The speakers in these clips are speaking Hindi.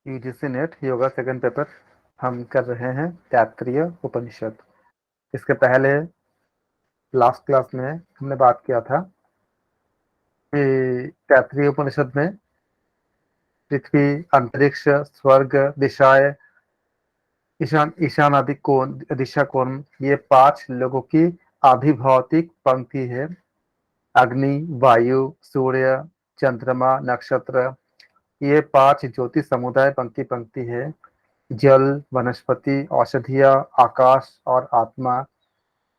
UGC net yoga second paper हम कर रहे हैं तैत्तरीय उपनिषद। इसके पहले लास्ट क्लास में हमने बात किया था कि तैत्तरीय उपनिषद में पृथ्वी, अंतरिक्ष, स्वर्ग, दिशाएं, ईशान आदि कोण, दिशा कोण, ये 5 लोगों की आधिभौतिक पंक्ति है। अग्नि, वायु, सूर्य, चंद्रमा, नक्षत्र, ये 5 ज्योति समुदाय पंक्ति पंक्ति है। जल, वनस्पति, औषधियाँ, आकाश और आत्मा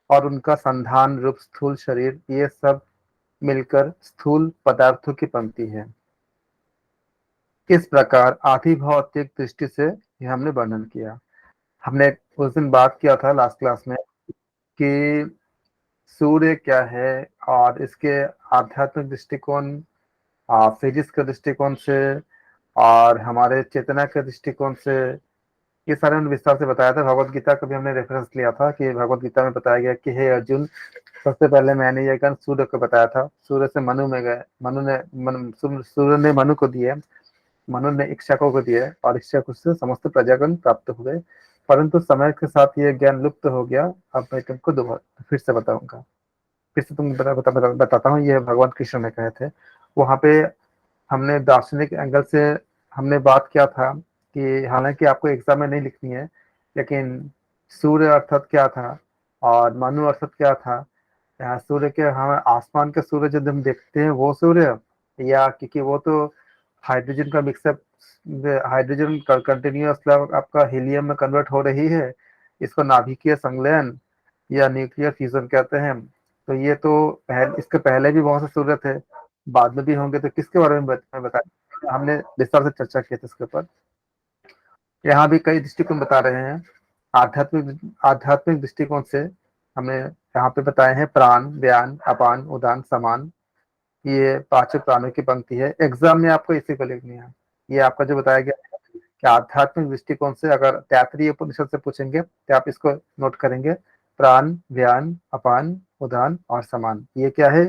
और उनका संधान रूप स्थूल शरीर, ये सब मिलकर स्थूल पदार्थों की पंक्ति है। इस प्रकार आधि भौतिक दृष्टि से ये हमने वर्णन किया। हमने उस दिन बात किया था लास्ट क्लास में कि सूर्य क्या है और इसके आध्यात्मिक दृष्टिकोण, फिजिक्स के दृष्टिकोण से और हमारे चेतना के दृष्टिकोण से, ये सारे हमने विस्तार से बताया था। भगवत गीता का भी हमने रेफरेंस लिया था कि भगवत गीता में बताया गया कि हे अर्जुन, सबसे पहले मैंने ये ज्ञान सूर्य को बताया था। सूर्य से मनु में गए, सूर्य ने मनु को दिए, मनु ने इक्ष्वाकु को दिए और इक्ष्वाकु से समस्त प्रजागण प्राप्त हुए। परंतु समय के साथ ये ज्ञान लुप्त हो गया। अब मैं तुमको दोबारा फिर से बताऊंगा, फिर से तुम बताता हूँ। ये भगवान कृष्ण ने कहे थे। वहां पे हमने दार्शनिक एंगल से हमने बात किया था कि हालांकि आपको एग्जाम में नहीं लिखनी है, लेकिन सूर्य अर्थात क्या था और मनु अर्थात क्या था। यहाँ सूर्य के, हम आसमान के सूर्य जब हम देखते हैं वो सूर्य, या क्योंकि वो तो हाइड्रोजन का मिक्सअप, हाइड्रोजन कंटिन्यूअस आपका हीलियम में कन्वर्ट हो रही है, इसको नाभिकीय संलयन या न्यूक्लियर फ्यूजन कहते हैं। तो ये तो इसके पहले भी बहुत से सूर्य थे, बाद में भी होंगे। तो किसके बारे में बताया, हमने विस्तार से चर्चा की थी इसके ऊपर। यहाँ भी कई दृष्टिकोण बता रहे हैं। आध्यात्मिक दृष्टिकोण से हमने यहाँ पे बताए हैं प्राण, व्यान, अपान, उदान, समान, ये 5 प्राणों की पंक्ति है। एग्जाम में आपको इसी को लिखनी है। ये आपका जो बताया गया है कि आध्यात्मिक दृष्टिकोण से अगर तैत्तरीय उपनिषद से पूछेंगे तो आप इसको नोट करेंगे। प्राण, व्यान, अपान, उदान और समान, ये क्या है?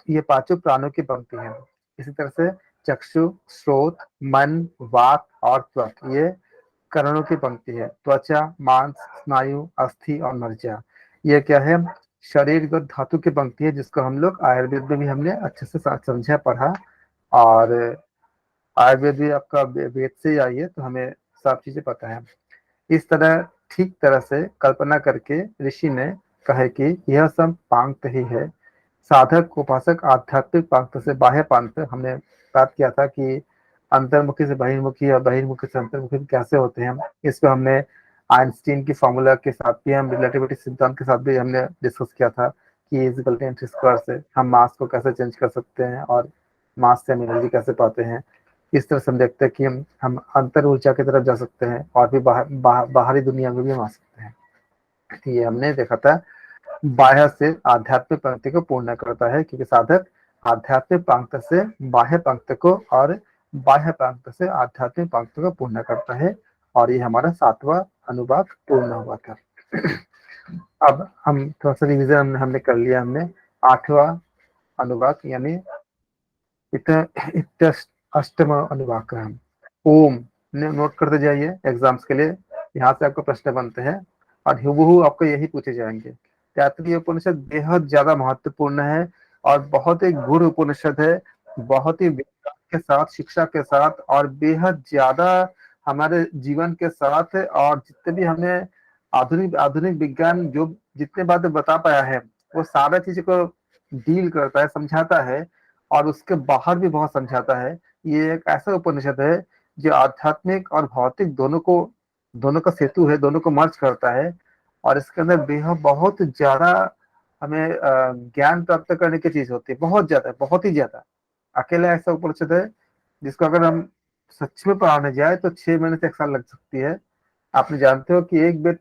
ये 5 प्राणों की पंक्ति है। इसी तरह से चक्षु, श्रोत, मन, वाक और त्वक, ये करणों की पंक्ति है। त्वचा, मांस, स्नायु, अस्थि और मज्जा, ये क्या है? शरीरगत धातु की पंक्ति है, जिसको हम लोग आयुर्वेद में भी हमने अच्छे से समझा पढ़ा। और आयुर्वेद भी आपका वेद से ही आई है, तो हमें सब चीजें पता है। इस तरह ठीक तरह से कल्पना करके ऋषि ने कहे कि यह सब पांक्त ही है। साधक उपासक आध्यात्मिक पांक्त से बाह्य पांक्त, हमने बात किया था कि अंतर्मुखी से बहिर्मुखी और बहिर्मुखी से अंतर्मुखी कैसे होते हैं। इसको हमने आइंस्टीन की फॉर्मूला के साथ भी, हम रिलेटिविटी सिद्धांत के साथ भी हमने डिस्कस किया था कि is equal to M C square से हम मास को कैसे चेंज कर सकते हैं और मास से हम एनर्जी कैसे पाते हैं। इस तरह से हम देखते हैं कि हम अंतर ऊर्जा की तरफ जा सकते हैं और भी बाहरी दुनिया में भी हम आ सकते हैं। तो ये हमने देखा था। बाह्य से आध्यात्मिक पंक्ति को पूर्ण करता है, क्योंकि साधक आध्यात्मिक पंक्ति से बाह्य पंक्ति को और बाह्य पंक्ति से आध्यात्मिक पंक्ति को पूर्ण करता है। और ये हमारा 7वां अनुभाग पूर्ण हुआ था। अब हम थोड़ा सा रिविजन हमने कर लिया। हमने 8वां अनुभाग यानी अष्टम अनुभाग का हम ओम ने नोट करते जाइए एग्जाम्स के लिए। यहाँ से आपको प्रश्न बनते हैं और हूबहू आपको यही पूछे जाएंगे। तैत्तरीय उपनिषद बेहद ज्यादा महत्वपूर्ण है और बहुत ही गुर उपनिषद है, बहुत ही विज्ञान के साथ, शिक्षा के साथ और बेहद ज्यादा हमारे जीवन के साथ। और जितने भी हमने आधुनिक आधुनिक विज्ञान जो जितने बातें बता पाया है, वो सारा चीज को डील करता है, समझाता है और उसके बाहर भी बहुत समझाता है। ये एक ऐसा उपनिषद है जो आध्यात्मिक और भौतिक दोनों का सेतु है, दोनों को मर्ज करता है। और इसके अंदर बेहद बहुत ज्यादा हमें ज्ञान प्राप्त करने की चीज होती है, बहुत ज्यादा, बहुत ही ज्यादा। अकेला ऐसा उपनिषद है जिसको अगर हम सच में पढ़ाने जाए तो 6 महीने से 1 साल लग सकती है। आपने जानते हो कि एक बेड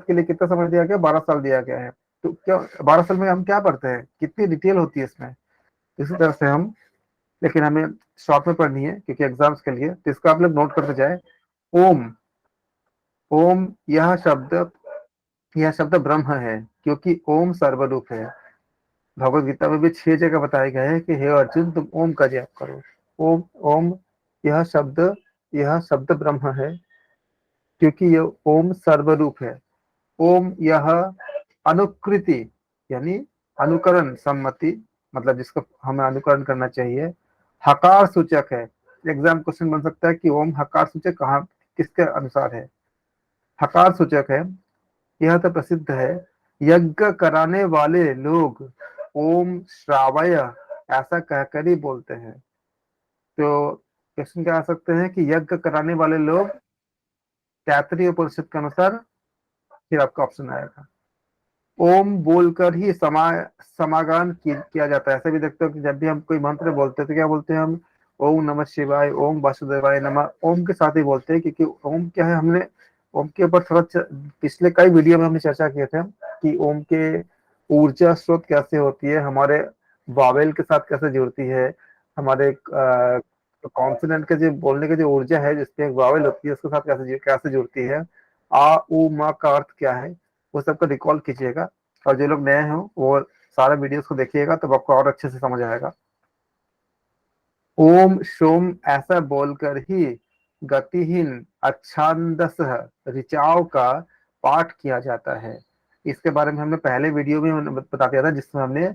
के लिए कितना समय दिया गया? 12 साल दिया गया है। तो क्या 12 साल में हम क्या पढ़ते हैं? कितनी डिटेल होती है इसमें। इसी तरह से हम, लेकिन हमें शॉर्ट में पढ़नी है क्योंकि एग्जाम्स के लिए, तो इसको आप लोग नोट करते जाए। ओम, ओम यह शब्द ब्रह्म है, क्योंकि ओम सर्वरूप है। भगवत गीता में भी 6 जगह बताया गया है कि हे अर्जुन, तुम ओम का जप करो। ओम, ओम, यह शब्द यह शब्द ब्रह्म है, क्योंकि ये ओम सर्वरूप है। ओम यह अनुकृति यानी अनुकरण सम्मति, मतलब जिसको हमें अनुकरण करना चाहिए, हकार सूचक है। एग्जाम क्वेश्चन बन सकता है कि ओम हकार सूचक कहाँ किसके अनुसार है। हकार सूचक है। यह तो प्रसिद्ध है, यज्ञ कराने वाले लोग ओम श्रावय ऐसा कहकर ही बोलते हैं। तो क्वेश्चन क्या आ सकते हैं कि यज्ञ कराने वाले लोग तैतरीय उपनिषद के अनुसार, फिर आपका ऑप्शन आएगा। ओम बोलकर ही समागान किया जाता है। ऐसे भी देखते हो कि जब भी हम कोई मंत्र बोलते हैं तो क्या बोलते हैं हम, ओम नमः शिवाय, ओम वासुदेवाय नमः, ओम के साथ ही बोलते हैं, क्योंकि ओम क्या है, हमने ओम के ऊपर थोड़ा पिछले कई वीडियो में हमने चर्चा किए थे कि ओम के ऊर्जा स्रोत कैसे होती है, हमारे वावेल के साथ कैसे जुड़ती है, हमारे कॉन्सोनेंट के जो बोलने की जो ऊर्जा है जिसपे वावेल होती है उसके साथ कैसे कैसे जुड़ती है, आ उ मा का अर्थ क्या है, वो सबको रिकॉल कीजिएगा। और जो लोग नए हो वो सारे वीडियोस को देखिएगा तो आपको और अच्छे से समझ आएगा। ओम शोम ऐसा बोलकर ही गतिहीन अच्छांदस ऋचाओं का पाठ किया जाता है। इसके बारे में हमने पहले वीडियो में बता दिया था, जिसमें हमने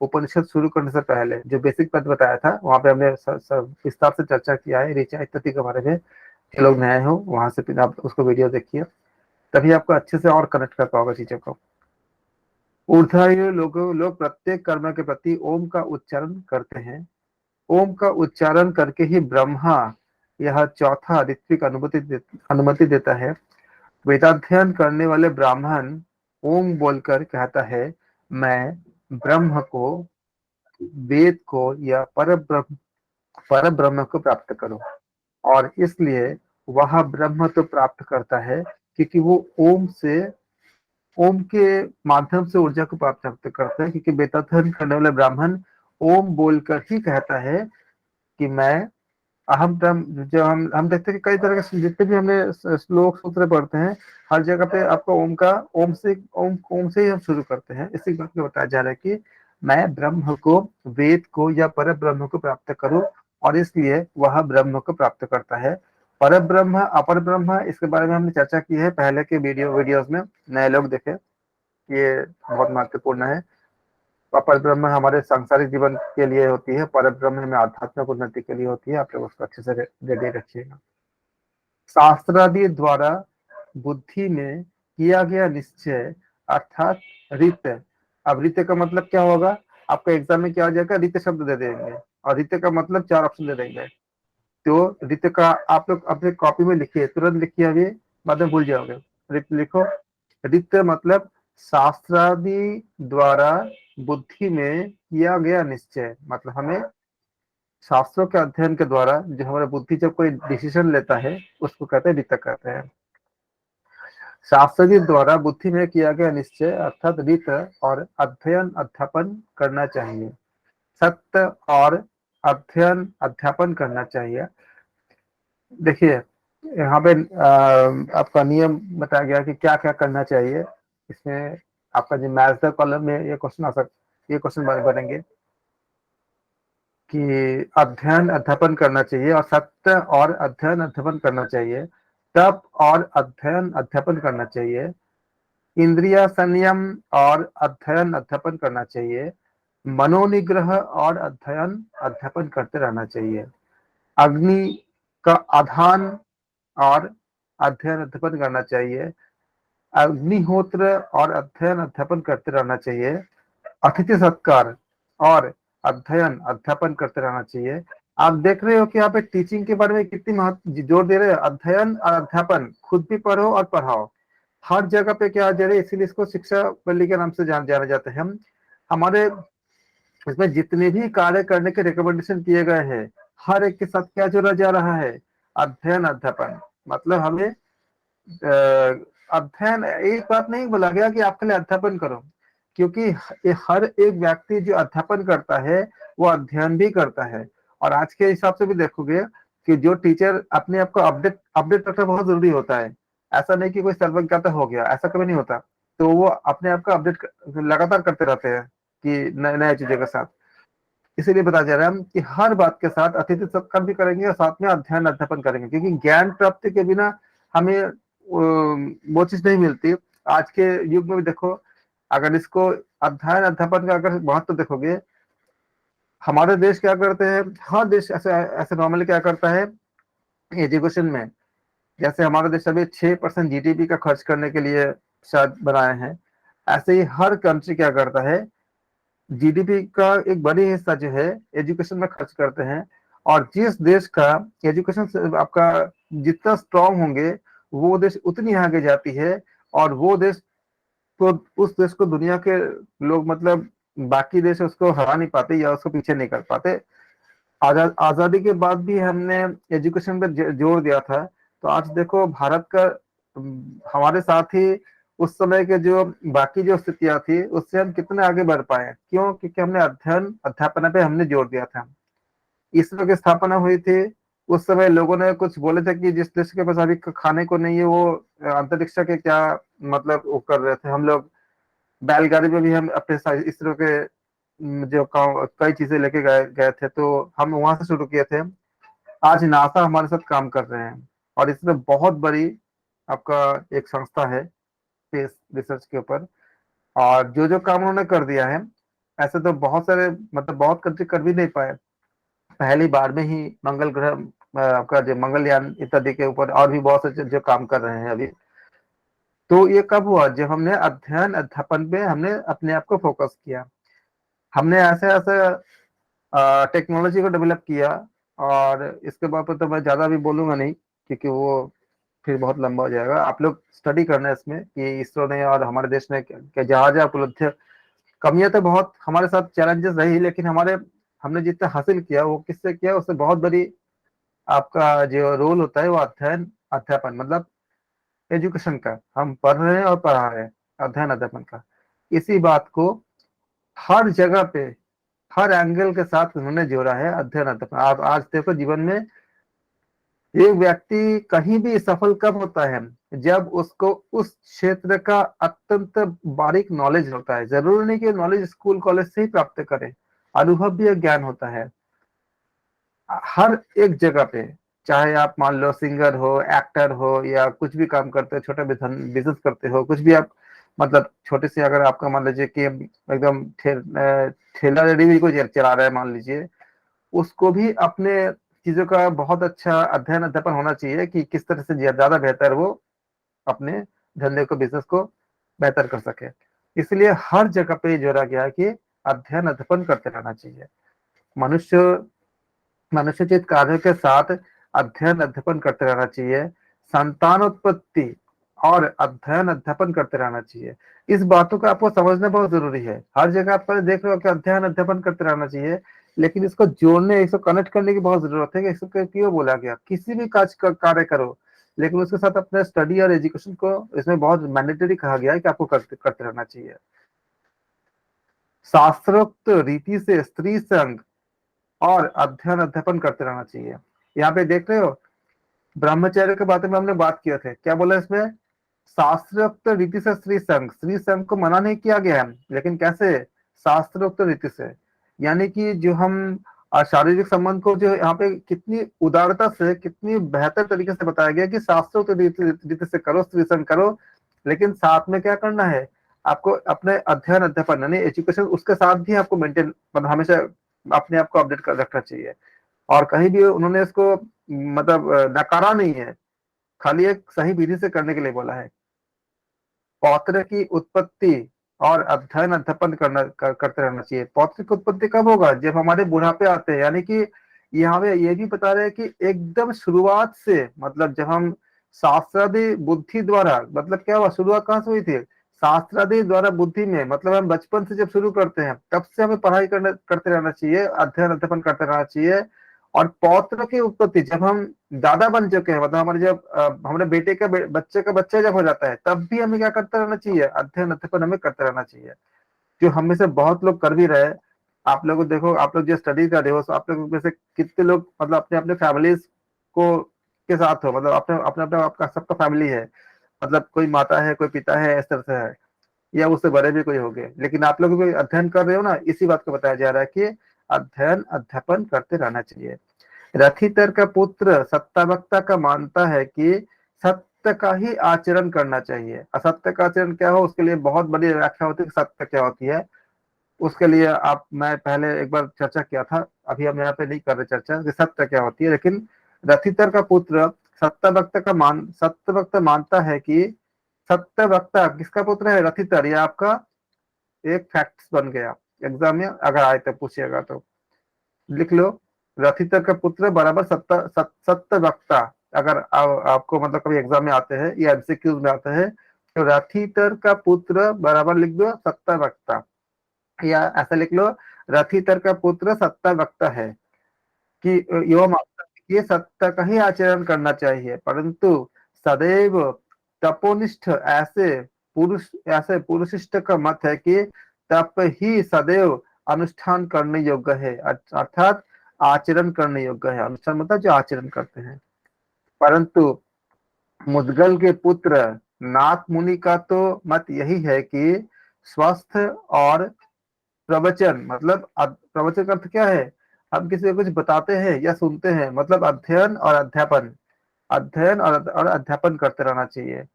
उपनिषद शुरू करने से पहले जो बेसिक पद बताया था, वहां पे हमने विस्तार से चर्चा किया है ऋचा इत्यादि के बारे में। जो लोग नए हो वहां से फिर आप उसको वीडियो देखिए, तभी आपको अच्छे से और कनेक्ट कर पाओगे चीजों को। ऊर्ध्वायु लोग प्रत्येक कर्म के प्रति ओम का उच्चारण करते हैं। ओम का उच्चारण करके ही ब्रह्मा यह चौथा ऋत्विक अनुमति देता है। वेदाध्ययन करने वाले ब्राह्मण ओम बोलकर कहता है, मैं ब्रह्म को, वेद को या पर ब्रह्म को प्राप्त करूं। और इसलिए वह ब्रह्म तो प्राप्त करता है क्योंकि वो ओम के माध्यम से ऊर्जा को प्राप्त करता है, क्योंकि वेदाध्ययन करने वाले ब्राह्मण ओम बोलकर ही कहता है कि मैं अहम ब्रह्म। जो हम देखते हैं कि कई तरह के जितने भी हमने श्लोक सूत्र पढ़ते हैं, हर जगह पे आपको ओम का ओम से ही हम शुरू करते हैं। इसी बात में बताया जा रहा है कि मैं ब्रह्म को, वेद को या पर ब्रह्म को प्राप्त करूं, और इसलिए वह ब्रह्म को प्राप्त करता है। पर ब्रह्म अपर ब्रह्म, इसके बारे में हमने चर्चा की है पहले के वीडियोस में, नए लोग देखे, ये बहुत महत्वपूर्ण है। अपर ब्रह्म हमारे सांसारिक जीवन के लिए होती है, पर ब्रह्म में आध्यात्मिक उन्नति के लिए होती है। आप लोग उसको अच्छे से रेडी रखिएगा। शास्त्रादि द्वारा बुद्धि में किया गया निश्चय अर्थात रित। अब रित का मतलब क्या होगा, आपका एग्जाम में क्या आ जाएगा, रित शब्द दे देंगे, और रित का मतलब चार ऑप्शन दे देंगे। तो रित का आप लोग अपने कॉपी में लिखिए, तुरंत लिखिए, अभी बाद में भूल जाओगे। रित लिखो। रित मतलब शास्त्रादि द्वारा बुद्धि में किया गया निश्चय, मतलब हमें शास्त्रों के अध्ययन के द्वारा जो हमारा बुद्धि जब कोई डिसीजन लेता है उसको कहते हैं, रित कहते हैं। शास्त्र द्वारा बुद्धि में किया गया निश्चय अर्थात रित, और अध्ययन अध्यापन करना चाहिए। सत्य और अध्ययन अध्यापन करना चाहिए। देखिए यहाँ पे आपका नियम बताया गया कि क्या क्या करना चाहिए। इसमें आपका जो मैथ्स का कॉलम में ये क्वेश्चन आ सकता, ये क्वेश्चन बनेंगे कि अध्ययन अध्यापन करना चाहिए और सत्य और अध्ययन अध्यापन करना चाहिए। तप और अध्ययन अध्यापन करना चाहिए। इंद्रिय संयम और अध्ययन अध्यापन करना चाहिए। मनोनिग्रह और अध्ययन अध्यापन करते रहना चाहिए। अग्नि का आधान और अध्ययन अध्यापन करना चाहिए। अग्निहोत्र और अध्ययन अध्यापन करते रहना चाहिए। अतिथि सत्कार और अध्ययन अध्यापन करते रहना चाहिए। आप देख रहे हो कि यहाँ पे टीचिंग के बारे में कितनी महत्व जोर दे रहे हैं, अध्ययन और अध्यापन, खुद भी पढ़ो और पढ़ाओ। हर जगह पे क्या दे रहे हैं, इसीलिए इसको शिक्षा वल्ली के नाम से जाना जाते हैं। हम हमारे इसमें जितने भी कार्य करने के रिकमेंडेशन किए गए हैं, हर एक के साथ क्या जोड़ा जा रहा है, अध्ययन अध्यापन। मतलब हमें अध्ययन, एक बात नहीं बोला गया कि आप खाली अध्यापन करो, क्योंकि ये हर एक व्यक्ति जो अध्यापन करता है वो अध्ययन भी करता है। और आज के हिसाब से भी देखोगे कि जो टीचर अपने आप को अपडेट अपडेट रखना बहुत जरूरी होता है। ऐसा नहीं कि कोई सर्वज्ञता हो गया, ऐसा कभी नहीं होता। तो वो अपने आप को अपडेट लगातार करते रहते हैं कि नए नए चीजों के साथ। इसीलिए बताया जा रहा है कि हर बात के साथ अतिथि सत्कार भी करेंगे और साथ में अध्ययन अध्यापन करेंगे, क्योंकि ज्ञान प्राप्ति के बिना हमें वो चीज नहीं मिलती। आज के युग में भी देखो, अगर इसको अध्ययन अध्यापन का अगर महत्व देखोगे, हमारे देश क्या करते हैं, हर देश ऐसे ऐसे नॉर्मली क्या करता है एजुकेशन में। जैसे हमारा देश अभी 6% जीडीपी का खर्च करने के लिए शायद बनाए हैं, ऐसे ही हर कंट्री क्या करता है, जीडीपी का एक बड़ी हिस्सा जो है एजुकेशन में खर्च करते हैं। और जिस देश का एजुकेशन से आपका जितना स्ट्रांग होंगे, वो देश उतनी आगे जाती है। और वो देश तो उस देश को दुनिया के लोग मतलब बाकी देश उसको हरा नहीं पाते या उसको पीछे नहीं कर पाते। आजादी के बाद भी हमने एजुकेशन पे जोर दिया था। तो आज देखो भारत का हमारे साथ ही उस समय के जो बाकी जो स्थितियां थी उससे हम कितने आगे बढ़ पाए, क्यों? क्योंकि हमने अध्ययन अध्यापन पे हमने जोर दिया था। इसरो की स्थापना हुई थी, उस समय लोगों ने कुछ बोले थे कि जिस देश के पास अभी खाने को नहीं है वो अंतरिक्ष के क्या मतलब वो कर रहे थे। हम लोग बैलगाड़ी में भी हम अपने इसरो के जो कई चीजें लेके गए गए थे, तो हम वहां से शुरू किए थे। आज नासा हमारे साथ काम कर रहे हैं, और इसमें बहुत बड़ी आपका एक संस्था है स्पेस रिसर्च के ऊपर। और जो जो काम उन्होंने कर दिया है, ऐसे तो बहुत सारे मतलब बहुत कंट्री कर भी नहीं पाए। पहली बार में ही मंगल ग्रह आपका जो मंगलयान इत्यादि के ऊपर और भी बहुत से जो काम कर रहे हैं अभी। तो ये कब हुआ? जब हमने अध्ययन अध्यापन पे हमने अपने आप को फोकस किया। हमने ऐसे ऐसे टेक्नोलॉजी को डेवलप किया। और इसके बाद तो मैं ज्यादा भी बोलूंगा नहीं, क्योंकि वो फिर बहुत लंबा हो जाएगा। आप लोग स्टडी करना है इसमें कि इसरो ने और हमारे देश ने क्या जहां जहां उपलब्ध। कमियां तो बहुत हमारे साथ चैलेंजेस रही, लेकिन हमारे हमने जितना हासिल किया वो किससे किया, उससे बहुत बड़ी आपका जो रोल होता है वो अध्ययन अध्यापन मतलब एजुकेशन का। हम पढ़ रहे हैं और पढ़ा रहे हैं, अध्ययन अध्यापन का। इसी बात को हर जगह पे हर एंगल के साथ उन्होंने जोड़ा है, अध्ययन अध्यापन। आप आज देखो जीवन में एक व्यक्ति कहीं भी सफल कब होता है, जब उसको उस क्षेत्र का अत्यंत बारीक नॉलेज होता है। जरूरी नहीं कि नॉलेज स्कूल कॉलेज से ही प्राप्त करे, अनुभव भी एक ज्ञान होता है हर एक जगह पे। चाहे आप मान लो सिंगर हो, एक्टर हो, या कुछ भी काम करते हो, छोटा बिजनेस करते हो, कुछ भी आप मतलब छोटे से अगर आपका मान लीजिए कि एकदम ठेला रेडी भी कोई चला रहा है मान लीजिए, उसको भी अपने चीजों का बहुत अच्छा अध्ययन अध्यापन होना चाहिए कि किस तरह से ज्यादा बेहतर वो अपने धंधे को बिजनेस को बेहतर कर सके। इसलिए हर जगह पे ये जोड़ा गया है कि अध्ययन अध्यापन करते रहना चाहिए। मनुष्य मनुष्यचित कार्यों के साथ अध्ययन अध्यापन करते रहना चाहिए। संतानोत्पत्ति और अध्ययन अध्यापन करते रहना चाहिए। इस बातों को आपको समझना बहुत जरूरी है। हर जगह आप पहले देख रहे हो कि अध्ययन अध्यापन करते रहना चाहिए, लेकिन इसको जोड़ने इसको कनेक्ट करने की बहुत जरूरत है कि इसको क्यों बोला गया। किसी भी कार्य करो, लेकिन उसके साथ अपने स्टडी और एजुकेशन को इसमें बहुत मैंडेटरी कहा गया है कि आपको करते करते रहना चाहिए। शास्त्रोक्त रीति से स्त्री संग और अध्ययन अध्यापन करते रहना चाहिए। यहाँ पे देख रहे हो ब्रह्मचर्य के बारे में हमने बात किया थे, क्या बोला इसमें? शास्त्रोक्त रीति से स्त्री संग को मना नहीं किया गया है, लेकिन कैसे? शास्त्रोक्त रीति से, यानी कि जो हम शारीरिक संबंध को जो यहाँ पे कितनी उदारता से कितनी बेहतर तरीके से बताया गया कि शास्त्रोक्त रीति से करो, स्त्री संग करो, लेकिन साथ में क्या करना है? आपको अपने अध्ययन अध्यापन यानी एजुकेशन उसके साथ भी आपको मेंटेन मतलब हमेशा अपने आप को अपडेट कर रखना चाहिए। और कहीं भी उन्होंने इसको मतलब नकारा नहीं है, खाली एक सही विधि से करने के लिए बोला है। पौत्र की उत्पत्ति और अध्ययन अध्यापन करते रहना चाहिए। पौत्र की उत्पत्ति कब होगा? जब हमारे बुढ़ापे आते हैं, यानी कि यहाँ पे ये भी बता रहे हैं कि एकदम शुरुआत से मतलब जब हम शास्त्रादि बुद्धि द्वारा मतलब क्या हुआ, शुरुआत कहाँ से हुई थी? शास्त्रादि द्वारा बुद्धि में, मतलब हम बचपन से जब शुरू करते हैं तब से हमें पढ़ाई करते रहना चाहिए, अध्ययन अध्यापन करते रहना चाहिए। और पौत्र की उत्पत्ति जब हम दादा बन चुके हैं, मतलब हमारे जब हमारे बेटे का बच्चे का बच्चा जब हो जाता है, तब भी हमें क्या करते रहना चाहिए? अध्ययन अध्यापन हमें करते रहना चाहिए, जो हम में से बहुत लोग कर भी रहे। आप लोग देखो, आप लोग जो स्टडी कर रहे हो, आप लोग में से कितने लोग मतलब अपने अपने फैमिलीज को के साथ हो, मतलब अपने अपने अपने आपका सबका फैमिली है, मतलब कोई माता है, कोई पिता है, इस तरह से है, या उससे बड़े भी कोई हो गए, लेकिन आप लोग भी अध्ययन कर रहे हो ना। इसी बात को बताया जा रहा है कि अध्ययन अध्यापन करते रहना चाहिए। रथितर का पुत्र सत्तावक्ता का मानता है कि सत्य का ही आचरण करना चाहिए। असत्य का आचरण क्या हो, उसके लिए बहुत बड़ी व्याख्या होती है कि सत्य क्या होती है। उसके लिए आप, मैं पहले एक बार चर्चा किया था, अभी हम यहाँ पे नहीं कर रहे चर्चा कि सत्य क्या होती है। लेकिन रथितर का पुत्र सत्यवक्ता मानता है कि सत्यवक्ता किसका पुत्र है? रथितर। ये आपका एक फैक्ट्स बन गया, एग्जाम में अगर आए तो पूछिएगा तो लिख लो। रथितर का पुत्र बराबर सत्यवक्ता। अगर आपको मतलब कभी एग्जाम में आते हैं या एमसीक्यूज में आते हैं तो रथितर का पुत्र बराबर लिख दो सत्यवक्ता, या ऐसा लिख लो रथितर का पुत्र सत्यवक्ता है कि युवा मानता है कि ये सत्य का ही आचरण करना चाहिए, परंतु सदैव तपोनिष्ठ ऐसे पुरुषिष्ट का मत है कि तप ही सदैव अनुष्ठान करने योग्य है, अर्थात आचरण करने योग्य है। अनुष्ठान मतलब जो आचरण करते हैं। परंतु मुदगल के पुत्र नाथ मुनि का तो मत यही है कि स्वस्थ और प्रवचन, मतलब प्रवचन का अर्थ क्या है? हम किसी को कुछ बताते हैं या सुनते हैं, मतलब अध्ययन और अध्यापन, अध्ययन और अध्यापन करते रहना चाहिए।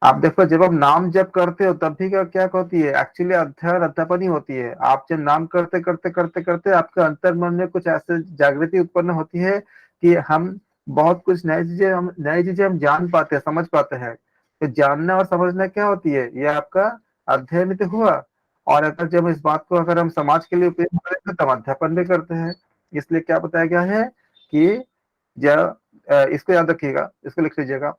आप देखो जब आप नाम जप करते हो तब भी क्या क्या होती है? एक्चुअली अध्ययन अध्यापन ही होती है। आप जब नाम करते करते करते करते आपके अंतर मन में कुछ ऐसे जागृति उत्पन्न होती है कि हम बहुत कुछ नई चीजें हम जान पाते हैं, समझ पाते हैं। तो जानना और समझना क्या होती है? ये आपका अध्ययन ही तो हुआ। और अगर जब इस बात को अगर हम समाज के लिए उपयोग करें तो हम अध्यापन भी करते हैं। इसलिए क्या बताया गया है कि जब इसको याद रखिएगा, इसको लिख लीजिएगा।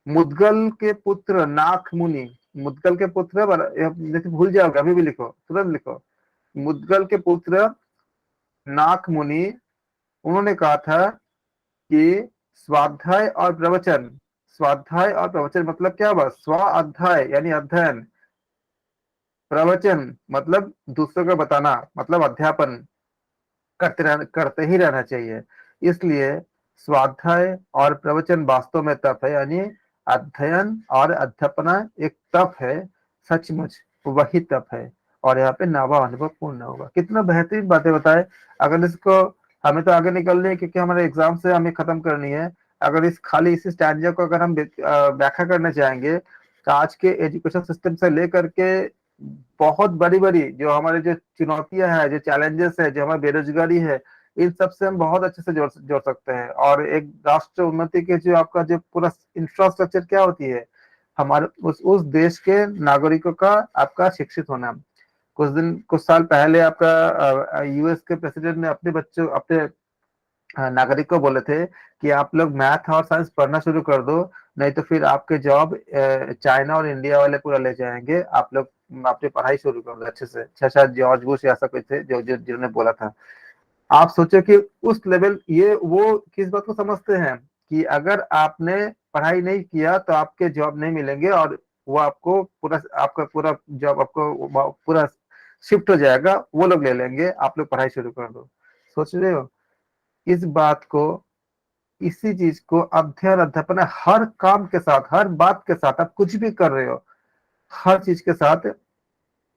मुदगल के पुत्र नाथ मुनि, मुदगल के पुत्र देखिए भूल जाओगे, अभी भी लिखो, तुरंत लिखो। मुदगल के पुत्र नाथ मुनि, उन्होंने कहा था कि स्वाध्याय और प्रवचन मतलब क्या हुआ? स्वाध्याय यानी अध्ययन, प्रवचन मतलब दूसरों को बताना, मतलब अध्यापन करते ही रहना चाहिए। इसलिए स्वाध्याय और प्रवचन वास्तव में तप है, यानी अध्ययन और अध्यापना एक तप है, सचमुच वही तप है। और यहाँ पे नावा अनुभव पूर्ण होगा। कितना बेहतरीन बातें बताए। अगर इसको, हमें तो आगे निकलनी है क्योंकि हमारे एग्जाम से हमें खत्म करनी है। अगर इस खाली इसी स्टैंजा को अगर हम व्याख्या करना चाहेंगे तो आज के एजुकेशन सिस्टम से लेकर के बहुत बड़ी बड़ी जो हमारे जो चुनौतियां हैं, जो चैलेंजेस है, जो हमारी बेरोजगारी है, इन सब से हम बहुत अच्छे से जोड़ सकते हैं। और एक राष्ट्र उन्नति के जो आपका जो पूरा इंफ्रास्ट्रक्चर क्या होती है? हमारे उस देश के नागरिकों का आपका शिक्षित होना। कुछ साल पहले आपका यूएस के प्रेसिडेंट ने अपने नागरिक को बोले थे कि आप लोग मैथ और साइंस पढ़ना शुरू कर दो, नहीं तो फिर आपके जॉब चाइना और इंडिया वाले पूरा ले जाएंगे। आप लोग अपनी पढ़ाई शुरू कर दो अच्छे से। शायद जॉर्ज बुश ऐसा कोई थे जिन्होंने बोला था। आप सोचो कि उस लेवल, ये वो किस बात को समझते हैं कि अगर आपने पढ़ाई नहीं किया तो आपके जॉब नहीं मिलेंगे, और वो आपको पूरा आपका पूरा जॉब आपको पूरा शिफ्ट हो जाएगा, वो लोग ले लेंगे, आप लोग पढ़ाई शुरू कर दो। सोच रहे हो इस बात को? इसी चीज को अध्ययन अध्यापन हर काम के साथ, हर बात के साथ, आप कुछ भी कर रहे हो हर चीज के साथ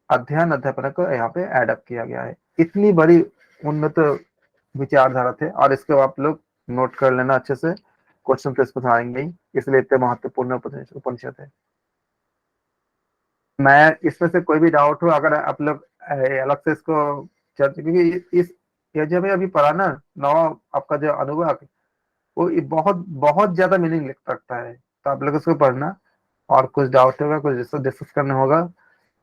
अध्ययन अध्यापन को यहाँ पे एडअप किया गया है। इतनी बड़ी उन्नत विचारधारा थे, और इसको आप लोग नोट कर लेना अच्छे से। क्वेश्चन तो इसमें आएंगे ही, इसलिए इतने महत्वपूर्ण उपनिषद है। मैं इसमें से कोई भी डाउट हो अगर आप लोग अलग से इसको चर्चा, क्योंकि इस ये जो हमें अभी पढ़ा ना, नौ आपका जो अनुवाद, वो ये बहुत बहुत ज्यादा मीनिंग लिख सकता है। तो आप लोग उसको पढ़ना, और कुछ डाउट होगा, कुछ डिस्कस करना होगा,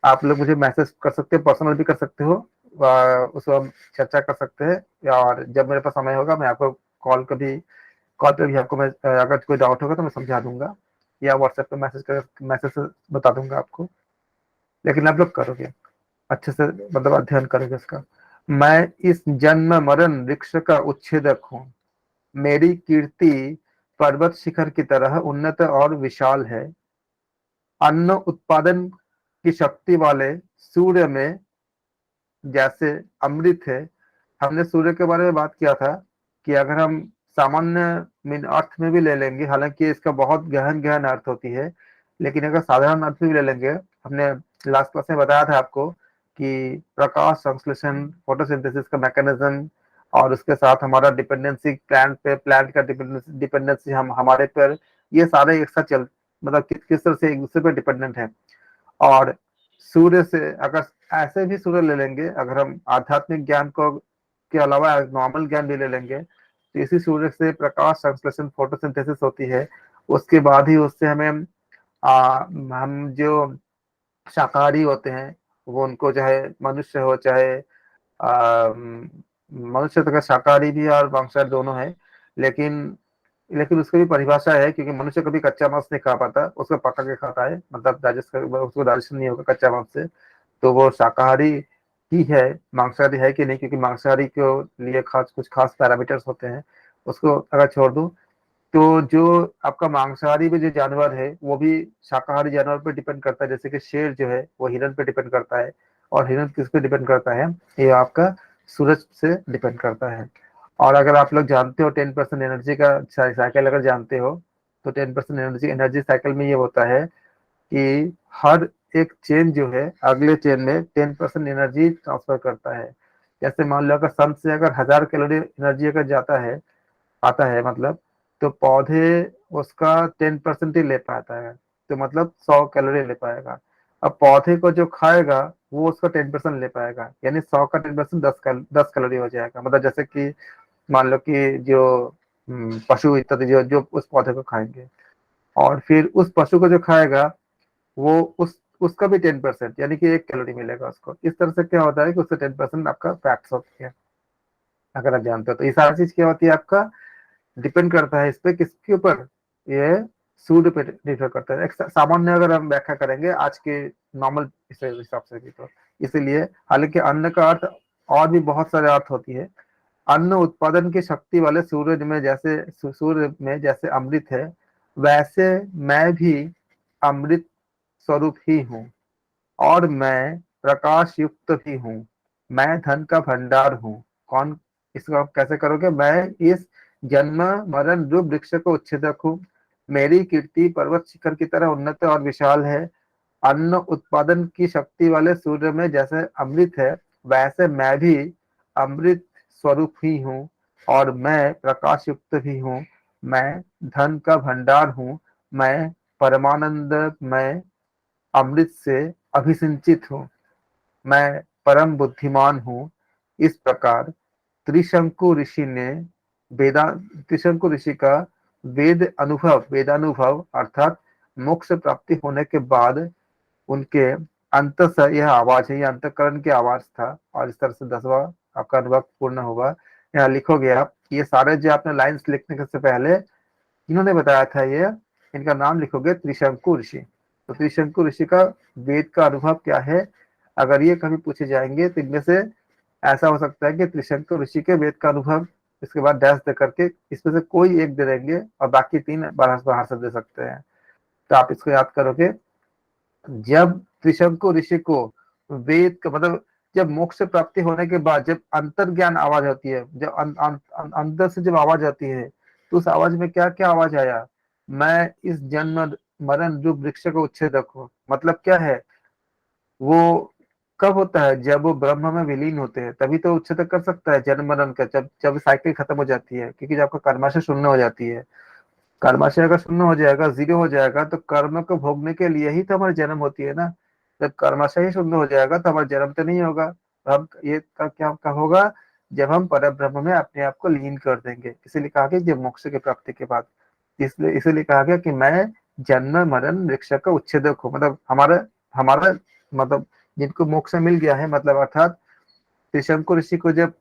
आप लोग मुझे मैसेज कर सकते हो, पर्सनल भी कर सकते हो। उसको हम चर्चा कर सकते हैं, और जब मेरे पास समय होगा मैं आपको कॉल पे भी आपको मैं अगर कोई डाउट होगा तो मैं समझा दूंगा, या व्हाट्सएप पे मैसेज से बता दूंगा आपको। लेकिन आप लोग करोगे अच्छे से, मतलब अध्ययन करोगे इसका। मैं इस जन्म मरण वृक्ष का उच्छेदक हूँ, मेरी कीर्ति पर्वत शिखर की तरह उन्नत और विशाल है। अन्न उत्पादन की शक्ति वाले सूर्य में जैसे अमृत है। हमने सूर्य के बारे में बात किया था कि अगर हम सामान्य मीन अर्थ में भी ले लेंगे, हालांकि इसका बहुत गहन गहन अर्थ होती है, लेकिन अगर साधारण अर्थ में भी ले लेंगे, हमने लास्ट क्लास में बताया था आपको कि प्रकाश संश्लेषण, फोटोसिंथेसिस का मैकेनिज्म, और उसके साथ हमारा डिपेंडेंसी प्लांट पे, प्लांट का डिपेंडेंसी हम हमारे पर, ये सारे एक साथ चल, मतलब किस तरह से एक दूसरे पर डिपेंडेंट है। और सूर्य से अगर ऐसे भी सूर्य ले लेंगे, अगर हम आध्यात्मिक ज्ञान को के अलावा नॉर्मल ज्ञान भी ले लेंगे, तो इसी सूर्य से प्रकाश संश्लेषण, फोटोसिंथेसिस होती है। उसके बाद ही उससे हमें हम जो शाकाहारी होते हैं, वो उनको चाहे मनुष्य हो चाहे मनुष्य, तो का शाकाहारी भी और मांसाहारी दोनों है, लेकिन लेकिन उसकी भी परिभाषा है, क्योंकि मनुष्य कभी कच्चा मांस नहीं खा पाता, उसको पका के खाता है, मतलब डाइजेस्ट उसको डाइजेशन नहीं होगा कच्चा मांस से, तो वो शाकाहारी ही है। मांसाहारी है कि नहीं, क्योंकि मांसाहारी के लिए खास कुछ खास पैरामीटर्स होते हैं, उसको अगर छोड़ दूं, तो जो आपका मांसाहारी में जो जानवर है वो भी शाकाहारी जानवर पे डिपेंड करता है, जैसे कि शेर जो है वो हिरन पे डिपेंड करता है, और हिरन किस पे डिपेंड करता है, ये आपका सूरज से डिपेंड करता है। और अगर आप लोग जानते हो 10% एनर्जी का साइकिल अगर जानते हो, तो 10% एनर्जी एनर्जी साइकिल में ये होता है कि हर एक चेन जो है अगले चेन में 10% एनर्जी ट्रांसफर करता है। जैसे मान लो अगर सन से अगर 1000 कैलोरी एनर्जी अगर जाता है, आता है मतलब, तो पौधे उसका 10% ही ले पाता है, तो मतलब 100 कैलोरी ले पाएगा। अब पौधे को जो खाएगा वो उसका 10% ले पाएगा, यानी 100 का 10% 10 कैलोरी हो जाएगा। मतलब जैसे कि मान लो कि जो पशु इत्यादि जो जो उस पौधे को खाएंगे, और फिर उस पशु को जो खाएगा वो उसका भी 10%, यानी कि 1 कैलोरी मिलेगा उसको। इस तरह से क्या होता है कि उससे 10% आपका फैट्स होती है, अगर आप जानते हो। तो ये सारी चीज क्या होती है, आपका डिपेंड करता है इस पे, किसके ऊपर, ये सूर्य पे डिपेंड करता है। एक सामान्य अगर हम व्याख्या करेंगे आज के नॉर्मल हिसाब से भी, तो इसीलिए, हालांकि अन्न का अर्थ और भी बहुत सारे अर्थ होती है। अन्न उत्पादन की शक्ति वाले सूरज में जैसे सूर्य में जैसे अमृत है, वैसे मैं भी अमृत स्वरूप ही हूँ, और मैं प्रकाश युक्त भी हूँ। मैं धन का भंडार हूँ। कौन, इसको आप कैसे करोगे, मैं इस जन्म मरण रूप वृक्ष को उच्छेदक हूँ। मेरी कीर्ति पर्वत शिखर की तरह उन्नत और विशाल है। अन्न उत्पादन की शक्ति वाले सूर्य में जैसे अमृत है, वैसे मैं भी अमृत स्वरूप ही हूँ, और मैं प्रकाश युक्त भी हूँ। मैं धन का भंडार हूँ। मैं परमानंद, मैं अमृत से अभिसिंचित हूँ। मैं परम बुद्धिमान हूँ। इस प्रकार त्रिशंकु ऋषि ने वेदा त्रिशंकु ऋषि का वेदानुभव अर्थात मोक्ष प्राप्ति होने के बाद उनके अंत से यह आवाज है, यह अंतकरण की आवाज था। और इस तरह से 10वां आपका अनुभव पूर्ण होगा। यहाँ लिखोगे आप, ये सारे जो आपने लाइंस लिखने से पहले इन्होंने बताया था, ये इनका नाम लिखोगे त्रिशंकु ऋषि। तो त्रिशंकु ऋषि का वेद का अनुभव क्या है, अगर ये कभी पूछे जाएंगे, तो इनमें से ऐसा हो सकता है कि त्रिशंकु ऋषि के वेद का अनुभव, इसके बाद डैश दे करके इसमें से कोई एक दे देंगे, और बाकी 3 बाहर बाहर से दे सकते हैं। तो आप इसको याद करोगे, जब त्रिशंकु ऋषि को वेद का मतलब, जब मोक्ष प्राप्ति होने के बाद जब अंतर्ज्ञान आवाज होती है, जब अंदर से जब आवाज आती है, तो उस आवाज में क्या क्या आवाज आया, मैं इस जन्म मरण जो वृक्ष को उच्छेदक हूँ। मतलब क्या है, वो कब होता है, जब वो ब्रह्म में विलीन होते हैं, तभी तो उच्छेदक कर सकता है जन्म मरण का, जब जब साइकिल खत्म हो जाती है, क्योंकि जब आपका कर्माशय शून्य हो जाती है। कर्माशय अगर शून्य हो जाएगा, जीरो हो जाएगा, तो कर्म को भोगने के लिए ही तो हमारी जन्म होती है ना। जब कर्माशय ही शून्य हो जाएगा तो हमारा जन्म तो नहीं होगा। तो हम ये क्या क्या होगा, जब हम पर ब्रह्म में अपने आप को लीन कर देंगे। इसीलिए कहा गया जब मोक्ष की प्राप्ति के बाद, इसलिए इसीलिए कहा गया कि मैं जन्म मरण वृक्ष का उच्छेदक हूँ। मतलब हमारा हमारा मतलब जिनको मोक्ष मिल गया है, मतलब अर्थात त्रिशंकु ऋषि को जब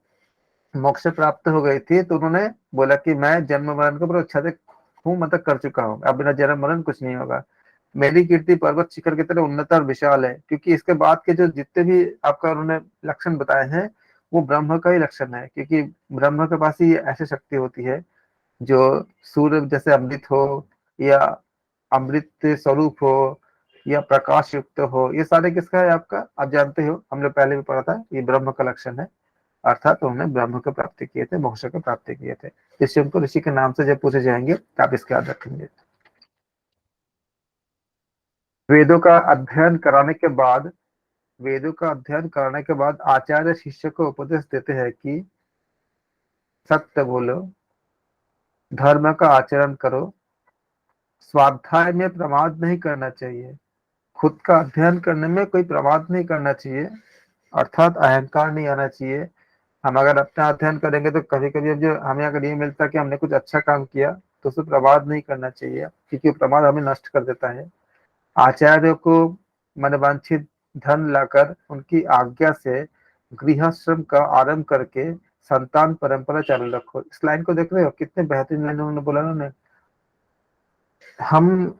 मोक्ष प्राप्त हो गई थी, तो उन्होंने बोला कि मैं जन्म मरण को पूरा उच्छेदक हूँ, मतलब कर चुका हूँ, अब बिना जन्म मरण कुछ नहीं होगा। मेरी कीर्ति पर्वत शिखर की तरह उन्नत और विशाल है, क्योंकि इसके बाद के जो जितने भी आपका उन्होंने लक्षण बताए हैं, वो ब्रह्म का ही लक्षण है। क्योंकि ब्रह्म के पास ही ऐसी शक्ति होती है जो सूर्य जैसे अमृत हो, या अमृत स्वरूप हो, या प्रकाश युक्त हो। ये सारे किसका है, आपका, आप जानते हो, हम लोग पहले भी पढ़ा था, ये ब्रह्म का लक्षण है। अर्थात उन्होंने ब्रह्म को प्राप्ति किए थे, मोक्ष को प्राप्ति किए थे। इससे उनको ऋषि के नाम से जब पूछे जाएंगे तो आप इसका याद रखेंगे। वेदों का अध्ययन कराने के बाद वेदों का अध्ययन करने के बाद आचार्य शिष्य को उपदेश देते हैं कि सत्य बोलो, धर्म का आचरण करो, स्वाध्याय में प्रमाद नहीं करना चाहिए। खुद का अध्ययन करने में कोई प्रमाद नहीं करना चाहिए, अर्थात अहंकार नहीं आना चाहिए। हम अगर अपना अध्ययन करेंगे तो कभी कभी अब जो हमें अगर ये मिलता है कि हमने कुछ अच्छा काम किया तो उसे प्रमाद नहीं करना चाहिए, क्योंकि प्रमाद हमें नष्ट कर देता है। आचार्यों को मनवांछित धन लाकर उनकी आज्ञा से गृहश्रम का आरंभ करके संतान परंपरा चालू रखो। इस लाइन को देख रहे हो, कितने बेहतरीन लाइन उन्होंने बोला उन्होंने। हम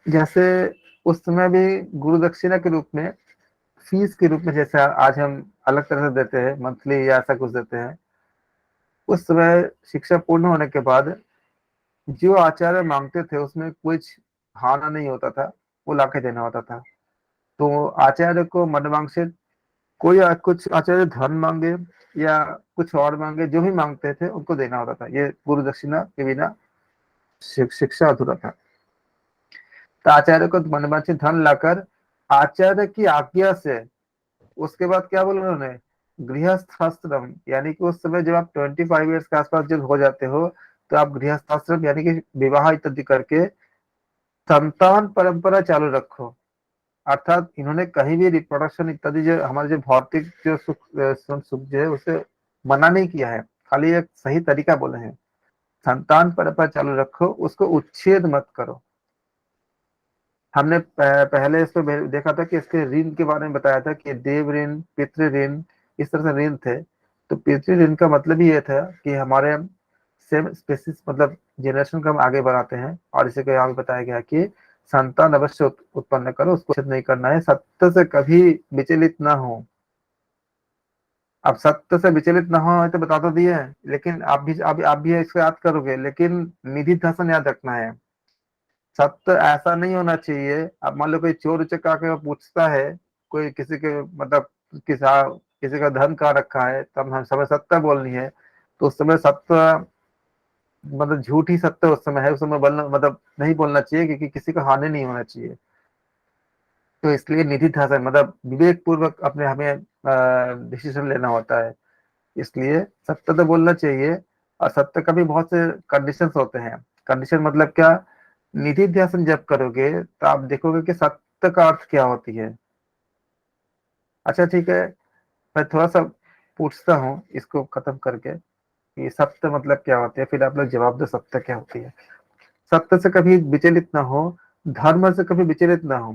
जैसे उस समय भी गुरु दक्षिणा के रूप में, फीस के रूप में, जैसे आज हम अलग तरह से देते हैं, मंथली या ऐसा कुछ देते हैं, उस समय शिक्षा पूर्ण होने के बाद जो आचार्य मांगते थे उसमें कुछ हाना नहीं होता था, वो लाके देना होता था। तो आचार्य को मनवांछित कोई कुछ आचार्य धन मांगे या कुछ और मांगे, जो भी मांगते थे उनको देना होता था। ये गुरु दक्षिणा के बिना शिक्षा अधूरा था। तो आचार्य को मनवांछित धन लाकर आचार्य की आज्ञा से, उसके बाद क्या बोला उन्होंने, गृहस्थाश्रम, यानी कि उस समय जब आप 25 ईयर्स के आसपास जब हो जाते हो तो आप गृहस्थाश्रम यानी कि विवाह इत्यादि करके संतान परंपरा चालू रखो। अर्थात इन्होंने कहीं भी रिप्रोडक्शन इत्यादि जो हमारे जो भौतिक जो सुख जो है उसे मना नहीं किया है, खाली एक सही तरीका बोले हैं। संतान परंपरा चालू रखो, उसको उच्छेद मत करो। हमने पहले इसको देखा था कि इसके ऋण के बारे में बताया था कि देव ऋण, पितृ ऋण, इस तरह से ऋण थे। तो पितृ ऋण का मतलब ही ये था कि हमारे सेम स्पेसिस मतलब जनरेशन को हम आगे बढ़ाते हैं, और इसे को यहाँ पे बताया गया कि संतान अवश्य उत्पन्न करो, उसको उच्छेद नहीं करना है, सत्य से कभी विचलित ना हो। अब सत्य से विचलित ना हो तो बता तो दिए, लेकिन आप भी इसको याद करोगे, लेकिन निधि ध्यान याद रखना है। सत्य ऐसा नहीं होना चाहिए। अब मान लो कोई चोर उचक्का के पूछता है, कोई किसी के मतलब किसी का धन कहाँ रखा है, तब हम समय सत्य बोलनी है। तो उस समय सत्य मतलब झूठ ही सत्य उस समय है, उस समय बोलना मतलब नहीं बोलना चाहिए, क्योंकि किसी का हानि नहीं होना चाहिए। तो इसलिए निधि ध्यान मतलब विवेक पूर्वक अपने हमें डिसीजन लेना होता है। इसलिए सत्य तो बोलना चाहिए। और सत्य का भी बहुत से कंडीशंस होते हैं। कंडीशन मतलब क्या, निधि ध्यान जब करोगे तो आप देखोगे कि सत्य का अर्थ क्या होती है। अच्छा ठीक है, मैं थोड़ा सा पूछता हूँ इसको खत्म करके कि सत्य मतलब क्या होती है, फिर आप लोग जवाब दो सत्य क्या होती है। सत्य से कभी विचलित ना हो, धर्म से कभी विचलित ना हो।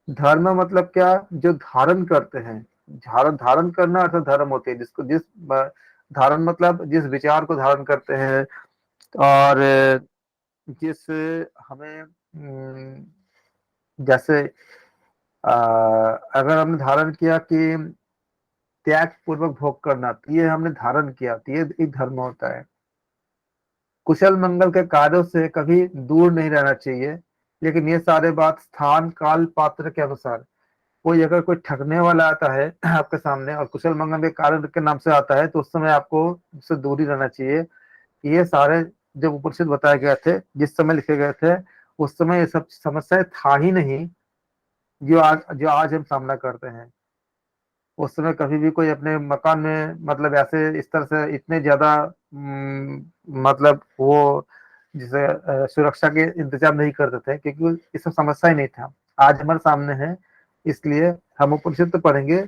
धर्म मतलब क्या, जो धारण करते हैं। धारण धारण करना अर्थात धर्म होती है, जिसको धारण मतलब जिस विचार को धारण करते हैं, और जिस हमें जैसे अगर हमने धारण किया कि त्याग पूर्वक भोग करना, तो ये हमने धारण किया, तो ये एक धर्म होता है। कुशल मंगल के कार्यों से कभी दूर नहीं रहना चाहिए, लेकिन ये सारे बात स्थान काल पात्र के अनुसार। कोई अगर कोई ठगने वाला आता है आपके सामने और कुशल मंगल के कार्य के नाम से आता है, तो उस समय आपको उससे दूर ही रहना चाहिए। ये सारे जब उपनिषद बताए गए थे, जिस समय लिखे गए थे, उस समय ये सब समस्याएं था ही नहीं जो आज हम सामना करते हैं। उस समय कभी भी कोई अपने मकान में मतलब ऐसे इस तरह से इतने ज्यादा मतलब वो जिसे सुरक्षा के इंतजाम नहीं करते थे, क्योंकि ये सब समस्या ही नहीं था। आज हमारे सामने है, इसलिए हम उपनिषद तो पढ़ेंगे,